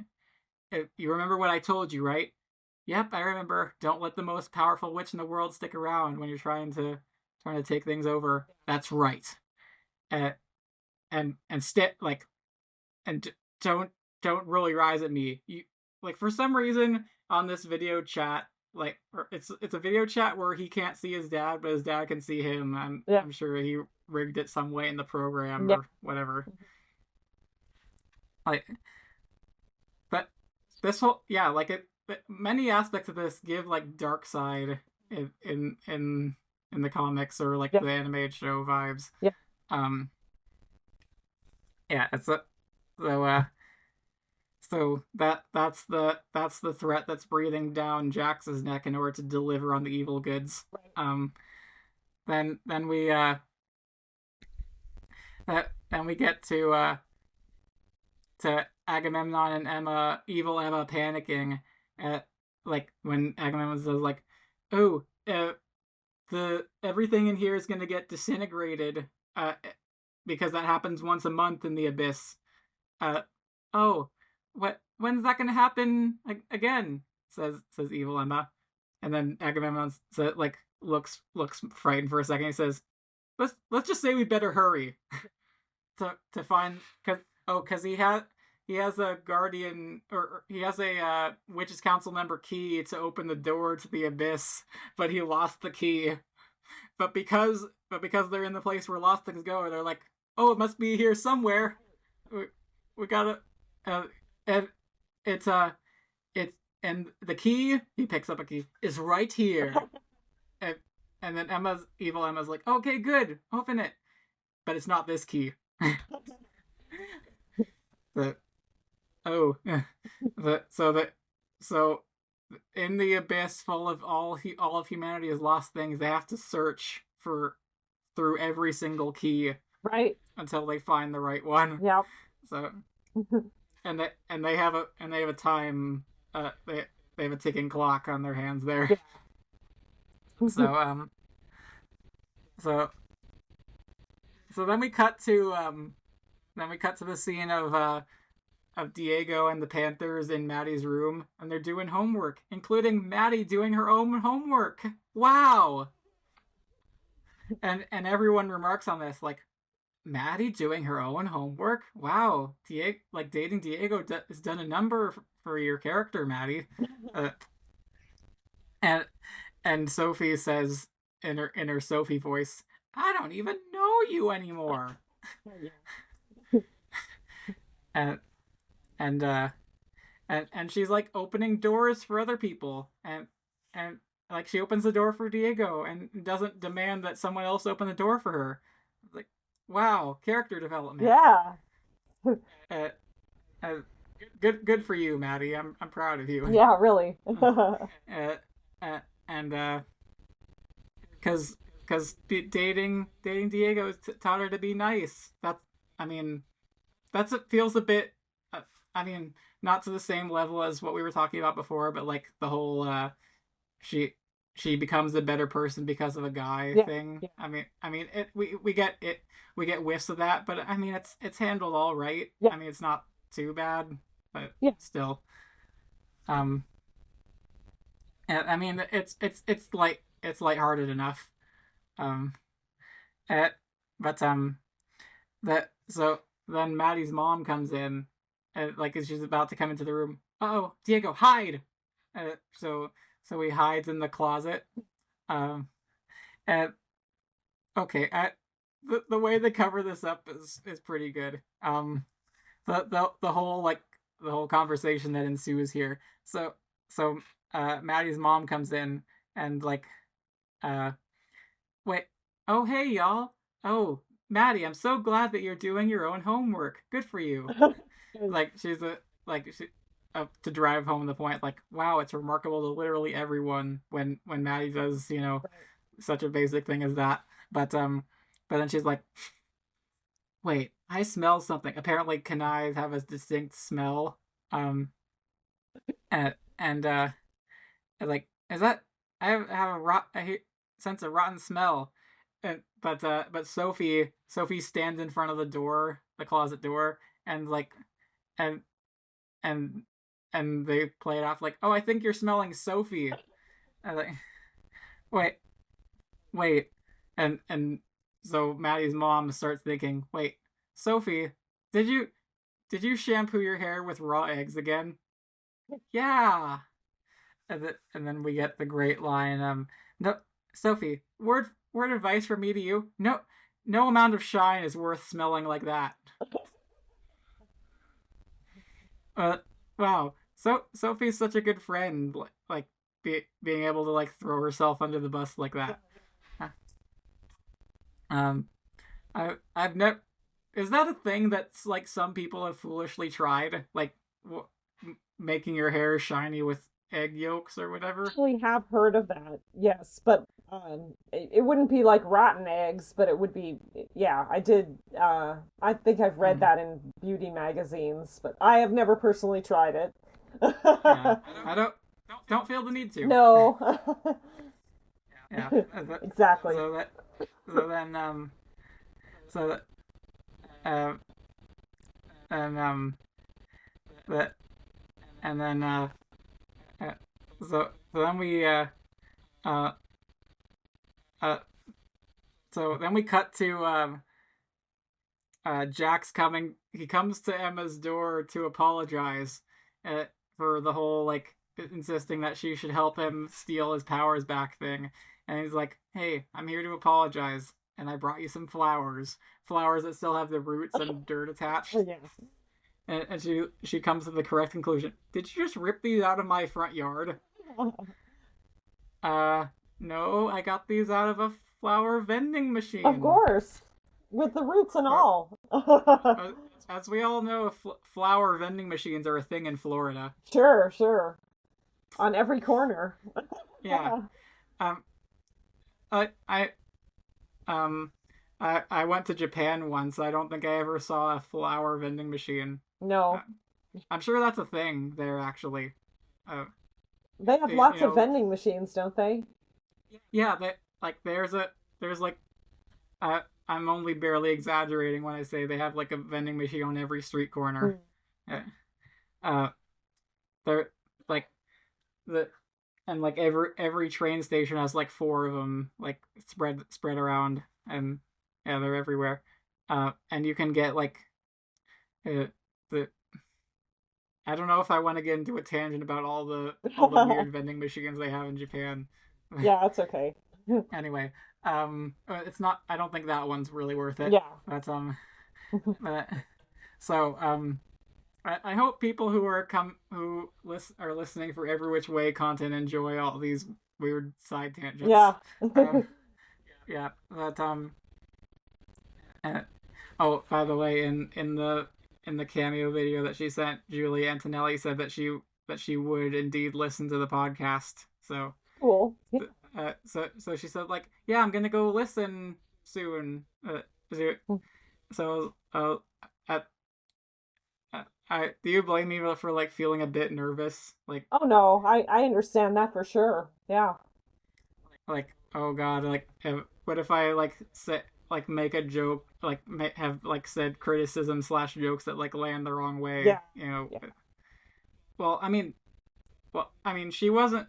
remember what I told you, right? Yep, I remember. Don't let the most powerful witch in the world stick around when you're trying to take things over. That's right. And like, and don't roll your eyes at me. You like for some reason on this video chat, like it's a video chat where he can't see his dad, but his dad can see him. I'm sure he rigged it some way in the program or whatever. Like, but this whole like many aspects of this give like dark side in the comics or like the animated show vibes. Yeah. yeah, it's a so that's the threat that's breathing down Jax's neck in order to deliver on the evil goods. Right. Um, then we then we get to Agamemnon and Emma, evil Emma, panicking at like when Agamemnon says like, "Oh, the everything in here is gonna get disintegrated, because that happens once a month in the abyss." Uh, oh, when's that gonna happen again? Says evil Emma, and then Agamemnon like looks frightened for a second. He says, "Let's just say we better hurry to find because he has a guardian or he has a witches council member key to open the door to the abyss, but he lost the key. But because they're in the place where lost things go, they're like, oh, it must be here somewhere. We gotta and it's it's and the key, he picks up a key, is right here. and, and then evil Emma's like, okay, good, open it, but it's not this key. But oh, so in the abyss full of all of humanity has lost things, they have to search through every single key Right. until they find the right one. Yep. So and they have a time, they have a ticking clock on their hands there. Yeah. So so then we cut to the scene of Diego and the Panthers in Maddie's room, and they're doing homework, including Maddie doing her own homework. Wow. And everyone remarks on this, like, Maddie doing her own homework? Wow, Diego, like dating Diego has done a number for your character, Maddie. And Sophie says in her Sophie voice, I don't even know you anymore. and and she's like opening doors for other people, and like she opens the door for Diego and doesn't demand that someone else open the door for her. Like, wow, character development. Yeah. Uh, uh, good for you, Maddie. I'm proud of you. Yeah, really. And because dating Diego has taught her to be nice. I mean, it feels a bit. I mean, not to the same level as what we were talking about before, but like the whole she becomes a better person because of a guy thing. Yeah. I mean, we get whiffs of that, but I mean it's handled all right. Yeah. I mean, it's not too bad, but Yeah. still. And I mean it's lighthearted enough. But that so then Maddie's mom comes in, and like as she's about to come into the room. Oh, Diego, hide! So he hides in the closet. And okay, the way they cover this up is pretty good. The whole conversation that ensues here. So Maddie's mom comes in and like, wait, oh hey y'all, oh Maddie, I'm so glad that you're doing your own homework. Good for you. Like to drive home the point, like, wow, it's remarkable to literally everyone when Maddie does, such a basic thing as that. But then she's like, wait, I smell something. Apparently canines have a distinct smell. And like, is that I have I sense a rotten smell. But Sophie stands in front of the door, the closet door, and like and and they play it off like, oh, I think you're smelling Sophie. And like, wait, and so Maddie's mom starts thinking, wait, Sophie, did you shampoo your hair with raw eggs again? Yeah. And then we get the great line, no, Sophie, word advice from me to you, no amount of shine is worth smelling like that. Wow, so Sophie's such a good friend, like being able to like throw herself under the bus like that. I've never is that a thing that's like some people have foolishly tried, like making your hair shiny with egg yolks or whatever? Actually have heard of that. Yes, but it wouldn't be like rotten eggs, but it would be, yeah, I did I think I've read Mm. that in beauty magazines, but I have never personally tried it. Yeah, I don't feel the need to. No. Yeah, Exactly. so that so then so that uh and that and then uh so then we uh uh so then we cut to Jack's coming. He comes to Emma's door to apologize for the whole like insisting that she should help him steal his powers back thing. And he's like, "Hey, I'm here to apologize, and I brought you some flowers, flowers that still have the roots and dirt attached." Yeah. And she comes to the correct conclusion. Did you just rip these out of my front yard? Uh, no, I got these out of a flower vending Of machine. course. With the roots and Uh, all. as we all know, flower vending machines are a thing in Florida. Sure, sure. On every corner. Yeah. Um. I. Um. I went to Japan once. I don't think I ever saw a flower vending machine. Uh, No. I'm sure that's a thing there actually. Uh. They have You lots of know. vending machines, don't they? Yeah. That like there's like I'm only barely exaggerating when I say they have like a vending machine on every street corner. Mm. Uh. uh they're like the and like every train station has like four of them like spread around, and yeah, they're everywhere. And you can get like the I don't know if I want to get into a tangent about all the weird vending machines they have in Japan. Yeah, that's okay. Anyway, it's not. I don't think that one's really worth it. Yeah. But uh, so I hope people who are listening for Every Which Way content enjoy all these weird side tangents. Yeah. Um, yeah, but uh, oh, by the way, in the cameo video that she sent, Julie Antonelli said that she would indeed listen to the podcast. So Cool. Yeah. so she said like, yeah, I'm gonna go listen soon. So at I do you blame me for like feeling a bit nervous? Oh no, I understand that for sure. Yeah. Like oh god, like what if I like say like make a joke like have like said criticism slash jokes that like land the wrong way, Yeah. you know? Yeah. Well, I mean she wasn't.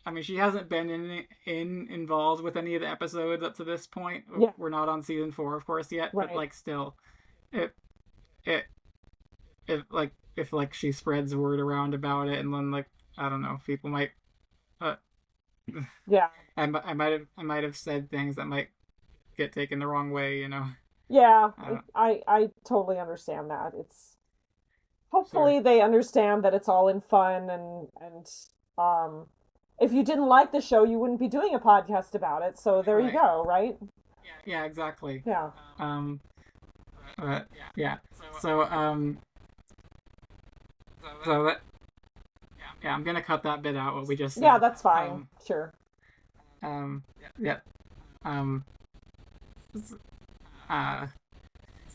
I mean she hasn't been involved with any of the episodes up to this point. Yeah. We're not on season 4, of course, yet, but Right. like still, it it if like she spreads word around about it, and then like I don't know, people might uh, Yeah. I might have said things that might get taken the wrong way, you know. Yeah. I don't, I totally understand that. It's sure. hopefully they understand that it's all in fun and um if you didn't like the show, you wouldn't be doing a podcast about it. So there you Right. go, right? Yeah, exactly. Yeah. Um yeah. So so that yeah, I'm going to cut that bit out what we just Yeah, said. that's fine. Sure. Um yeah. Um uh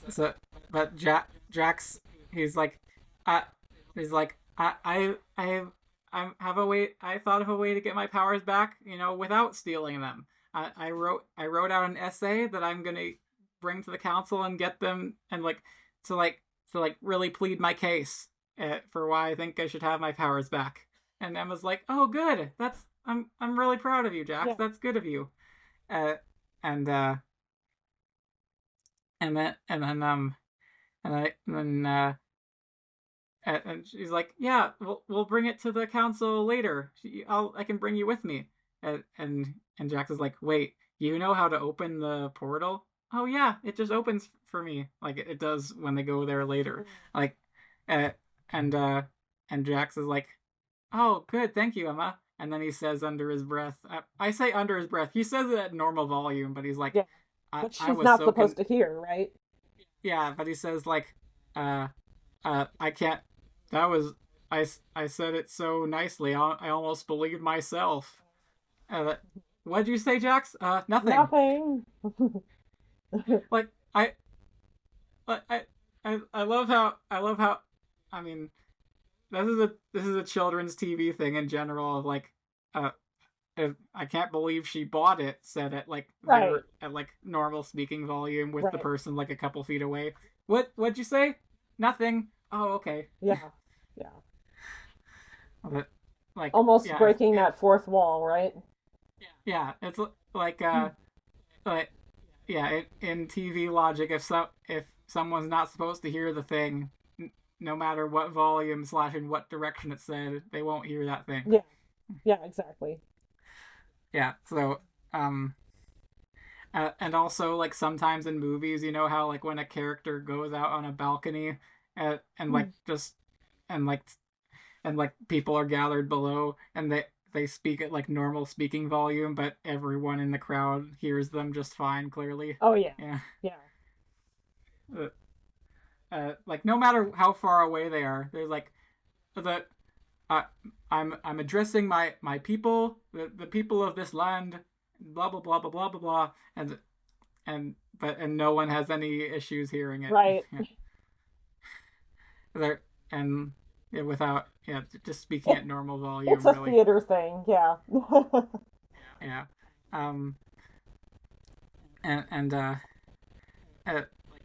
so but Jack's he's like I he's like I have a way. I thought of a way to get my powers back, you know, without stealing them. I wrote out an essay that I'm gonna bring to the council and get them and to like to like really plead my case for why I think I should have my powers back. And Emma's like, "Oh, good. I'm really proud of you, Jax. Yeah. That's good of you." Uh, and uh, and then and then and then and she's like, "Yeah, we'll bring it to the council later. I can bring you with me." And Jax is like, "Wait, you know how to open the portal?" "Oh yeah, it just opens for me, like it does when they go there later." Like, uh, and uh, and Jax is like, "Oh, good, thank you, Emma." And then he says under his breath, I say under his breath. He says it at normal volume, but he's like, Yeah. "I But I she's was not so supposed con to hear, right? yeah, but he says like, uh, I can't. That was I said it so nicely. I almost believed myself. What'd you say, Jax? Nothing. Nothing. Like I, I, I love how. I mean, this is a children's TV thing in general. Of like, uh, I can't believe she bought it. Said it like Right. they're at like normal speaking volume with the Right. person like a couple feet away. What'd you say? Nothing. Oh, okay. Yeah. Yeah. But like, Almost yeah, breaking that fourth wall, right? yeah, it's like like yeah, in TV logic, if someone's not supposed to hear the thing, no matter what volume slash in what direction it's said, they won't hear that thing. Yeah. Yeah, exactly. Yeah, so um, and also like sometimes in movies, you know how like when a character goes out on a balcony, and like just and like and like people are gathered below, and they speak at like normal speaking volume, but everyone in the crowd hears them just fine, clearly. Oh yeah. Yeah. Yeah. Uh, like no matter how far away they are, there's like the uh, I'm addressing my people, the people of this land, blah blah blah blah blah blah blah, and no one has any issues hearing it. Right. Yeah. There and yeah, without just speaking It, at normal it's volume, a really. theater thing, yeah. Yeah. Um. And uh,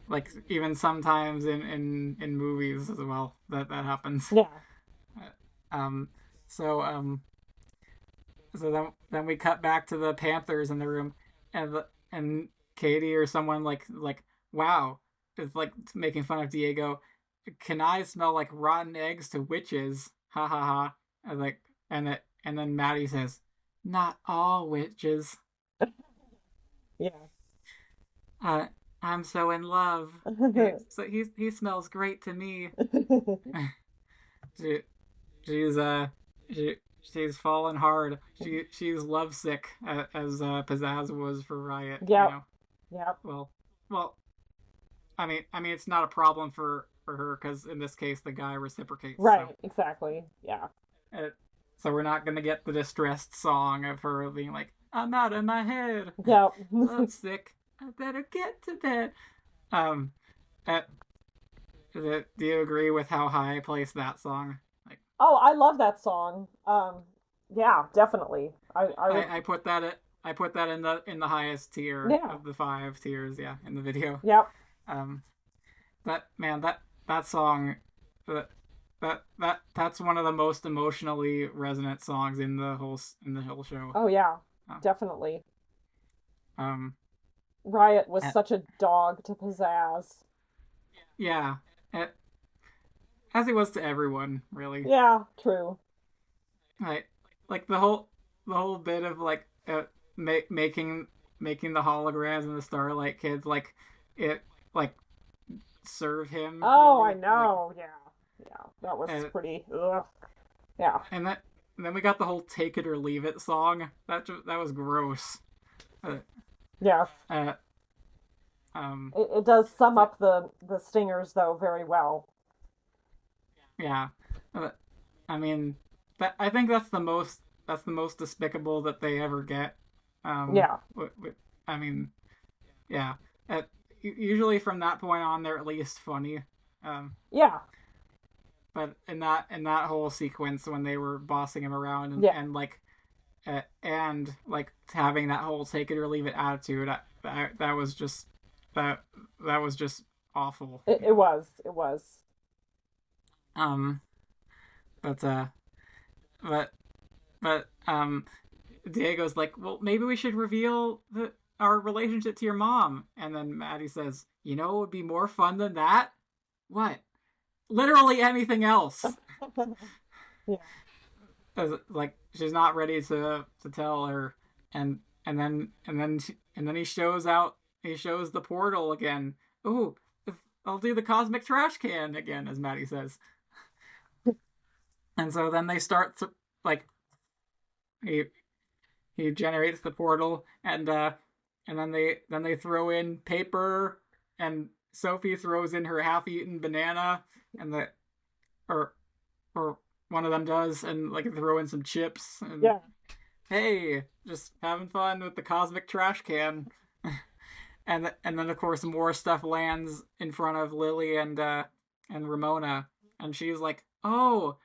like even sometimes in movies as well that happens. Yeah. Um. So then we cut back to the Panthers in the room, and Katie or someone like wow, is like making fun of Diego. Can I smell like rotten eggs to witches? Ha ha ha. And like and then Maddie says, not all witches. Yeah. Uh, I'm so in love. So he smells great to me. she, she's she, she's fallen hard. She's lovesick, as Pizzazz was for Riot. You Yep. know. Yep. Well. I mean, it's not a problem for her because in this case the guy reciprocates. Right, So, exactly. Yeah. uh, so we're not gonna get the distressed song of her being like, "I'm out of my head, Yep. lovesick. I better get to bed." Um, uh, do you agree with how high I placed that song? Like, Oh, I love that song. Yeah, definitely. I would. I put that in the highest tier Yeah. of the 5 tiers. Yeah, in the video. Yep. Um, that man, that song, that that's one of the most emotionally resonant songs in the whole show. Oh yeah, Uh, definitely. Um, Riot was uh, such a dog to pizzazz. yeah, as it was to everyone, really. Yeah, true. Like the whole bit of like making the holograms and the Starlight Kids like it like serve him Oh, I really like know. Yeah. Yeah. That was uh, pretty. Ugh. Yeah. and then we got the whole "Take It or Leave It" song. That was gross. Uh, Yes. uh, um, It does sum th- up the stingers though very well. yeah. Uh, I mean, I think that's the most despicable that they ever get. Um, Yeah. I mean, yeah. Usually from that point on, they're at least funny. Um, Yeah. but in that whole sequence when they were bossing him around Yeah. and like having that whole take it or leave it attitude, that was just that was just awful. It was. It was. Um, but but Diego's like, well, maybe we should reveal our relationship to your mom, and then Maddie says, you know, it would be more fun than that. What? Literally anything else. Yeah. Like she's not ready to tell her, and then he shows out. He shows the portal again. Ooh, I'll do the cosmic trash can again, as Maddie says. And so then they start to like he he generates the portal, and then they throw in paper and Sophie throws in her half-eaten banana, and or or one of them does, and like throw in some chips, and Yeah. hey, just having fun with the cosmic trash can. And then of course more stuff lands in front of Lily and Ramona, and she's like, "Oh,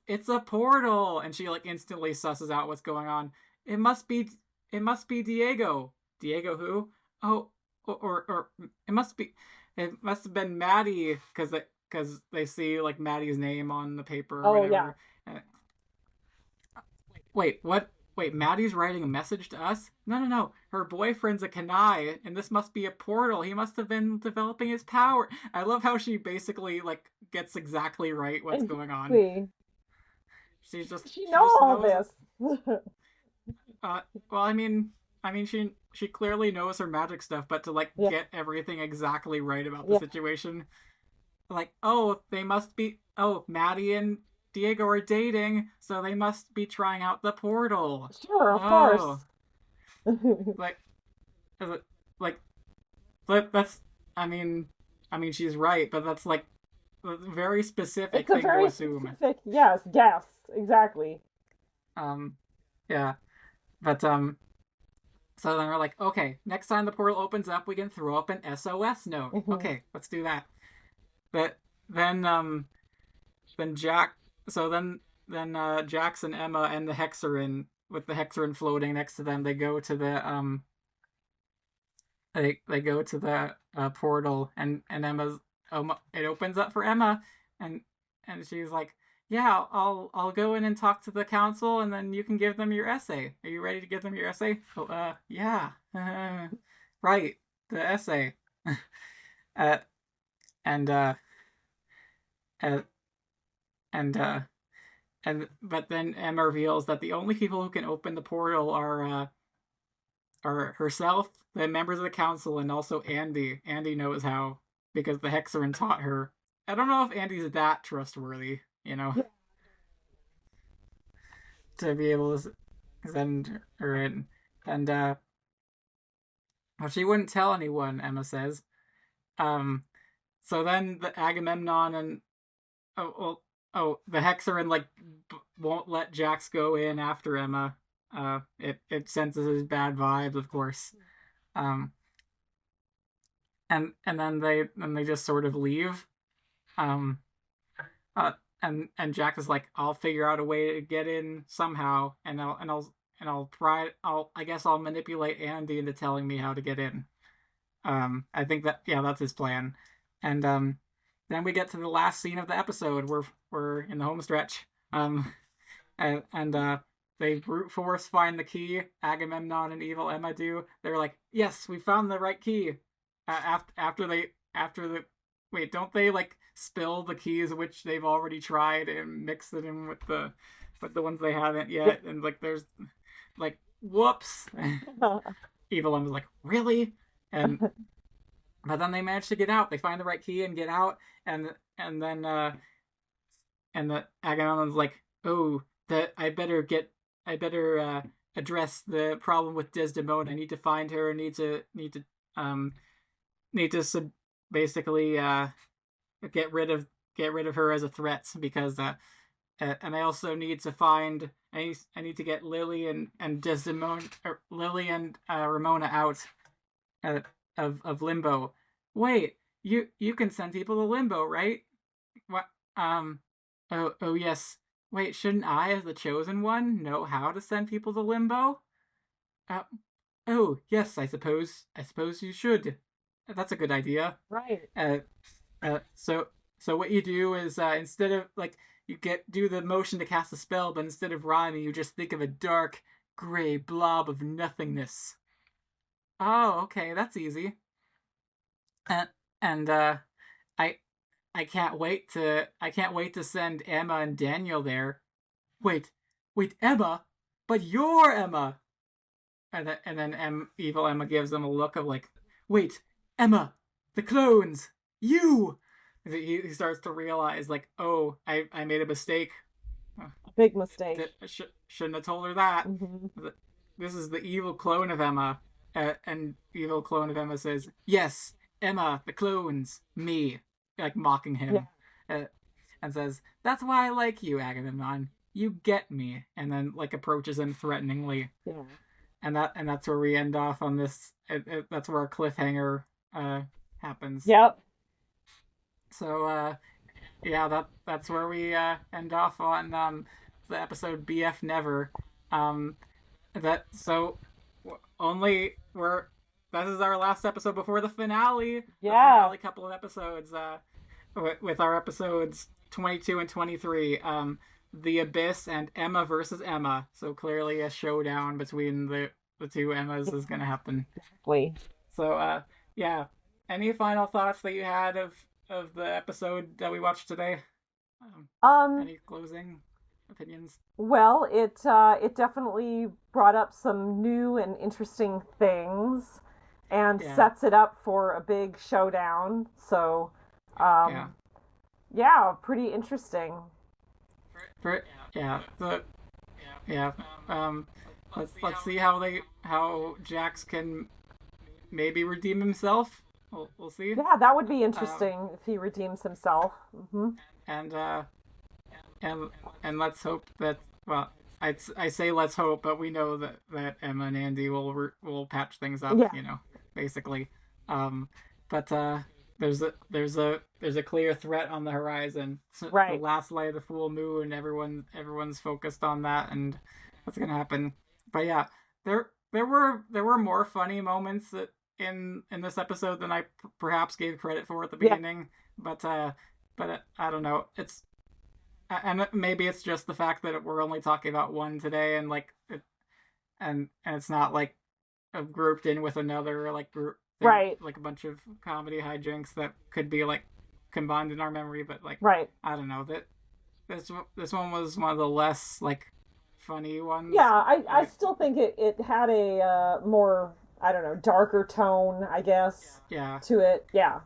it's a portal," and she like instantly susses out what's going on. It must be it must be Diego. Diego who? Oh, or it must have been Maddie because they see like Maddie's name on the paper or Oh yeah. whatever. Wait, what? Wait, Maddie's writing a message to us? No, no, no. Her boyfriend's a Kanai, and this must be a portal. He must have been developing his power. I love how she basically like gets exactly right what's going on. Exactly. She She know just all knows. this. Uh, well, I mean, she clearly knows her magic stuff, but to like Yeah. get everything exactly right about the Yeah. situation, like, oh, they must be. Oh, Maddie and Diego are dating, so they must be trying out the portal. Sure, of Oh, course. like, is it like that's? I mean, she's right, but that's like a very specific It's a thing to very assume. specific, yes, guess. Exactly. Um, yeah, but so then we're like, okay, next time the portal opens up, we can throw up an SOS note. Hmm. Okay, let's do that. But then Jack. So then Jax and Emma and the Hexerin with the Hexerin floating next to them. They go to the portal, and Emma's it opens up for Emma, and she's like, yeah, I'll go in and talk to the council, and then you can give them your essay. Are you ready to give them your essay? Oh, yeah, right, the essay. uh, and uh, and but then Emma reveals that the only people who can open the portal are herself, the members of the council, and also Andy. Andy knows how because the Hexerin taught her. I don't know if Andy's that trustworthy, Yeah. to be able to send her in. And well, she wouldn't tell anyone. Emma says. Um, so then the Agamemnon and oh, well, the Hexerin like won't let Jax go in after Emma. It senses his bad vibes, of course. Um, and then they just sort of leave. Um, uh, and Jack is like, I'll figure out a way to get in somehow, and I'll try. I guess I'll manipulate Andy into telling me how to get in. I think that yeah, that's his plan. And then we get to the last scene of the episode. We're in the home stretch. And they brute force find the key. Agamemnon and Evil Emma do. They're like, yes, we found the right key. After the wait, don't they like spill the keys which they've already tried and mix it in with the ones they haven't Yeah. yet? And like there's like whoops. Evil Emma's like, really? And but then they manage to get out. They find the right key and get out, and then and the Agamemnon's like, oh, that I better address the problem with Desdemona. I need to find her. Um need to basically get rid of her as a threat because and I also need to find I need to get Lily and Desdemona or Lily and Ramona out uh, of Limbo. Wait, you can send people to Limbo, right? What? Oh yes. Wait, shouldn't I, as the chosen one, know how to send people to Limbo? Uh, oh yes, I suppose you should. That's a good idea. Right. Uh, so what you do is instead of like you do the motion to cast a spell, but instead of rhyming, you just think of a dark gray blob of nothingness. Oh, okay, that's easy. And and I I can't wait to send Emma and Daniel there. Wait, Emma, but you're Emma. And then evil Emma gives them a look of like, wait, Emma, the clones, you. He starts to realize like, oh, I made a mistake. Big mistake. Shouldn't have told her that. Hmm. This is the evil clone of Emma. And evil clone of Emma says, yes, Emma, the clones, me, like mocking him, and says, "That's why I like you, Agamemnon. You get me," and then like approaches him threateningly. Yeah. And that's where we end off on this. That's where our cliffhanger happens. Yep. So that's where we end off on the episode BF Never. That so only we're this is our last episode before the finale. Yeah. The finale couple of episodes with our episodes 22 and 23. The Abyss and Emma versus Emma. So clearly a showdown between the two Emmas is going to happen. Exactly. So yeah. Any final thoughts that you had of the episode that we watched today? Any closing opinions? Well, it definitely brought up some new and interesting things and sets it up for a big showdown. So pretty interesting. Let's see how Jax can maybe redeem himself. We'll see. Yeah, that would be interesting if he redeems himself. Mm-hmm. And let's hope that I say let's hope, but we know that Emma and Andy will patch things up. Yeah. Basically. But there's a clear threat on the horizon. Right. The last light of the full moon. Everyone's focused on that, and what's gonna happen. But yeah, there were more funny moments in this episode than I perhaps gave credit for at the beginning. But I don't know. And maybe it's just the fact that we're only talking about one today, and and it's not like grouped in with another like group. Right. Like a bunch of comedy hijinks that could be like combined in our memory, but like I don't know, that this one was one of the less like funny ones. Yeah, I still think it had a more, I don't know, darker tone, I guess. Yeah. To it. Yeah.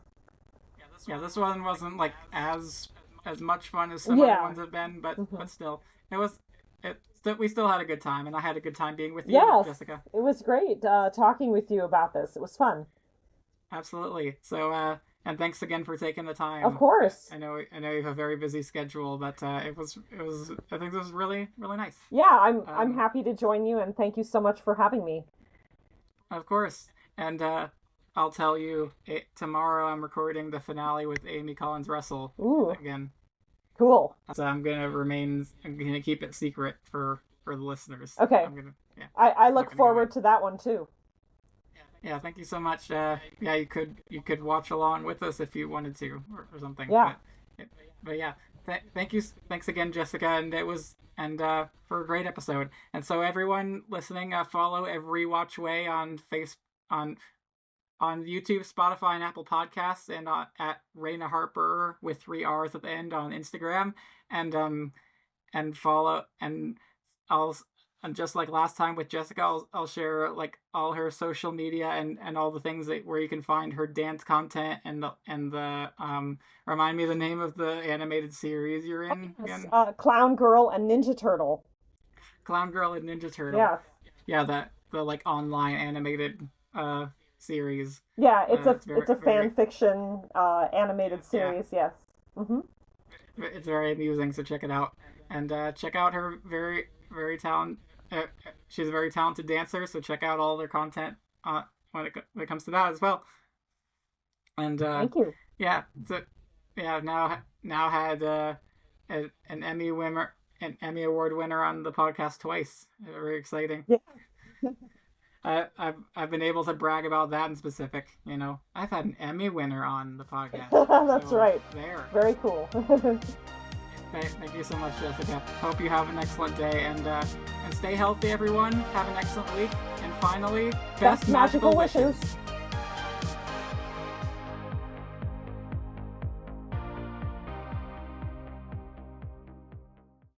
Yeah, this one wasn't like as much fun as some other ones have been, but still, we still had a good time, and I had a good time being with you, Jessica. It was great talking with you about this. It was fun. Absolutely. So, and thanks again for taking the time. Of course. I know you have a very busy schedule, but it was. I think this was really, really nice. Yeah, I'm happy to join you, and thank you so much for having me. Of course, and I'll tell you tomorrow. I'm recording the finale with Amy Collins Russell. Ooh. Again. Cool. So I'm gonna keep it secret for the listeners. Okay. I look forward to that one too. Yeah, thank you so much. You could watch along with us if you wanted to or something. Yeah. But yeah, thanks again, Jessica, and for a great episode. And so everyone listening, follow EveRe-Watch Way on YouTube, Spotify, and Apple Podcasts, and at Raina Harper with 3 R's at the end on Instagram, and follow, and and just like last time with Jessica, I'll share like all her social media and all the things where you can find her dance content and the remind me of the name of the animated series you're in again. Clown Girl and Ninja Turtle. Clown Girl and Ninja Turtle. Yeah. Yeah, the like online animated series. Yeah, it's a fan fiction animated series. Yeah. Yes. Mm-hmm. It's very amusing, so check it out, and check out her very very talented. She's a very talented dancer, so check out all their content when it comes to that as well. And thank you. Yeah, so now had an Emmy Award winner on the podcast twice. Very exciting. Yeah. I've been able to brag about that in specific. I've had an Emmy winner on the podcast. That's right. There. Very cool. Thank you so much, Jessica. Hope you have an excellent day, and stay healthy, everyone. Have an excellent week. And finally, best magical wishes.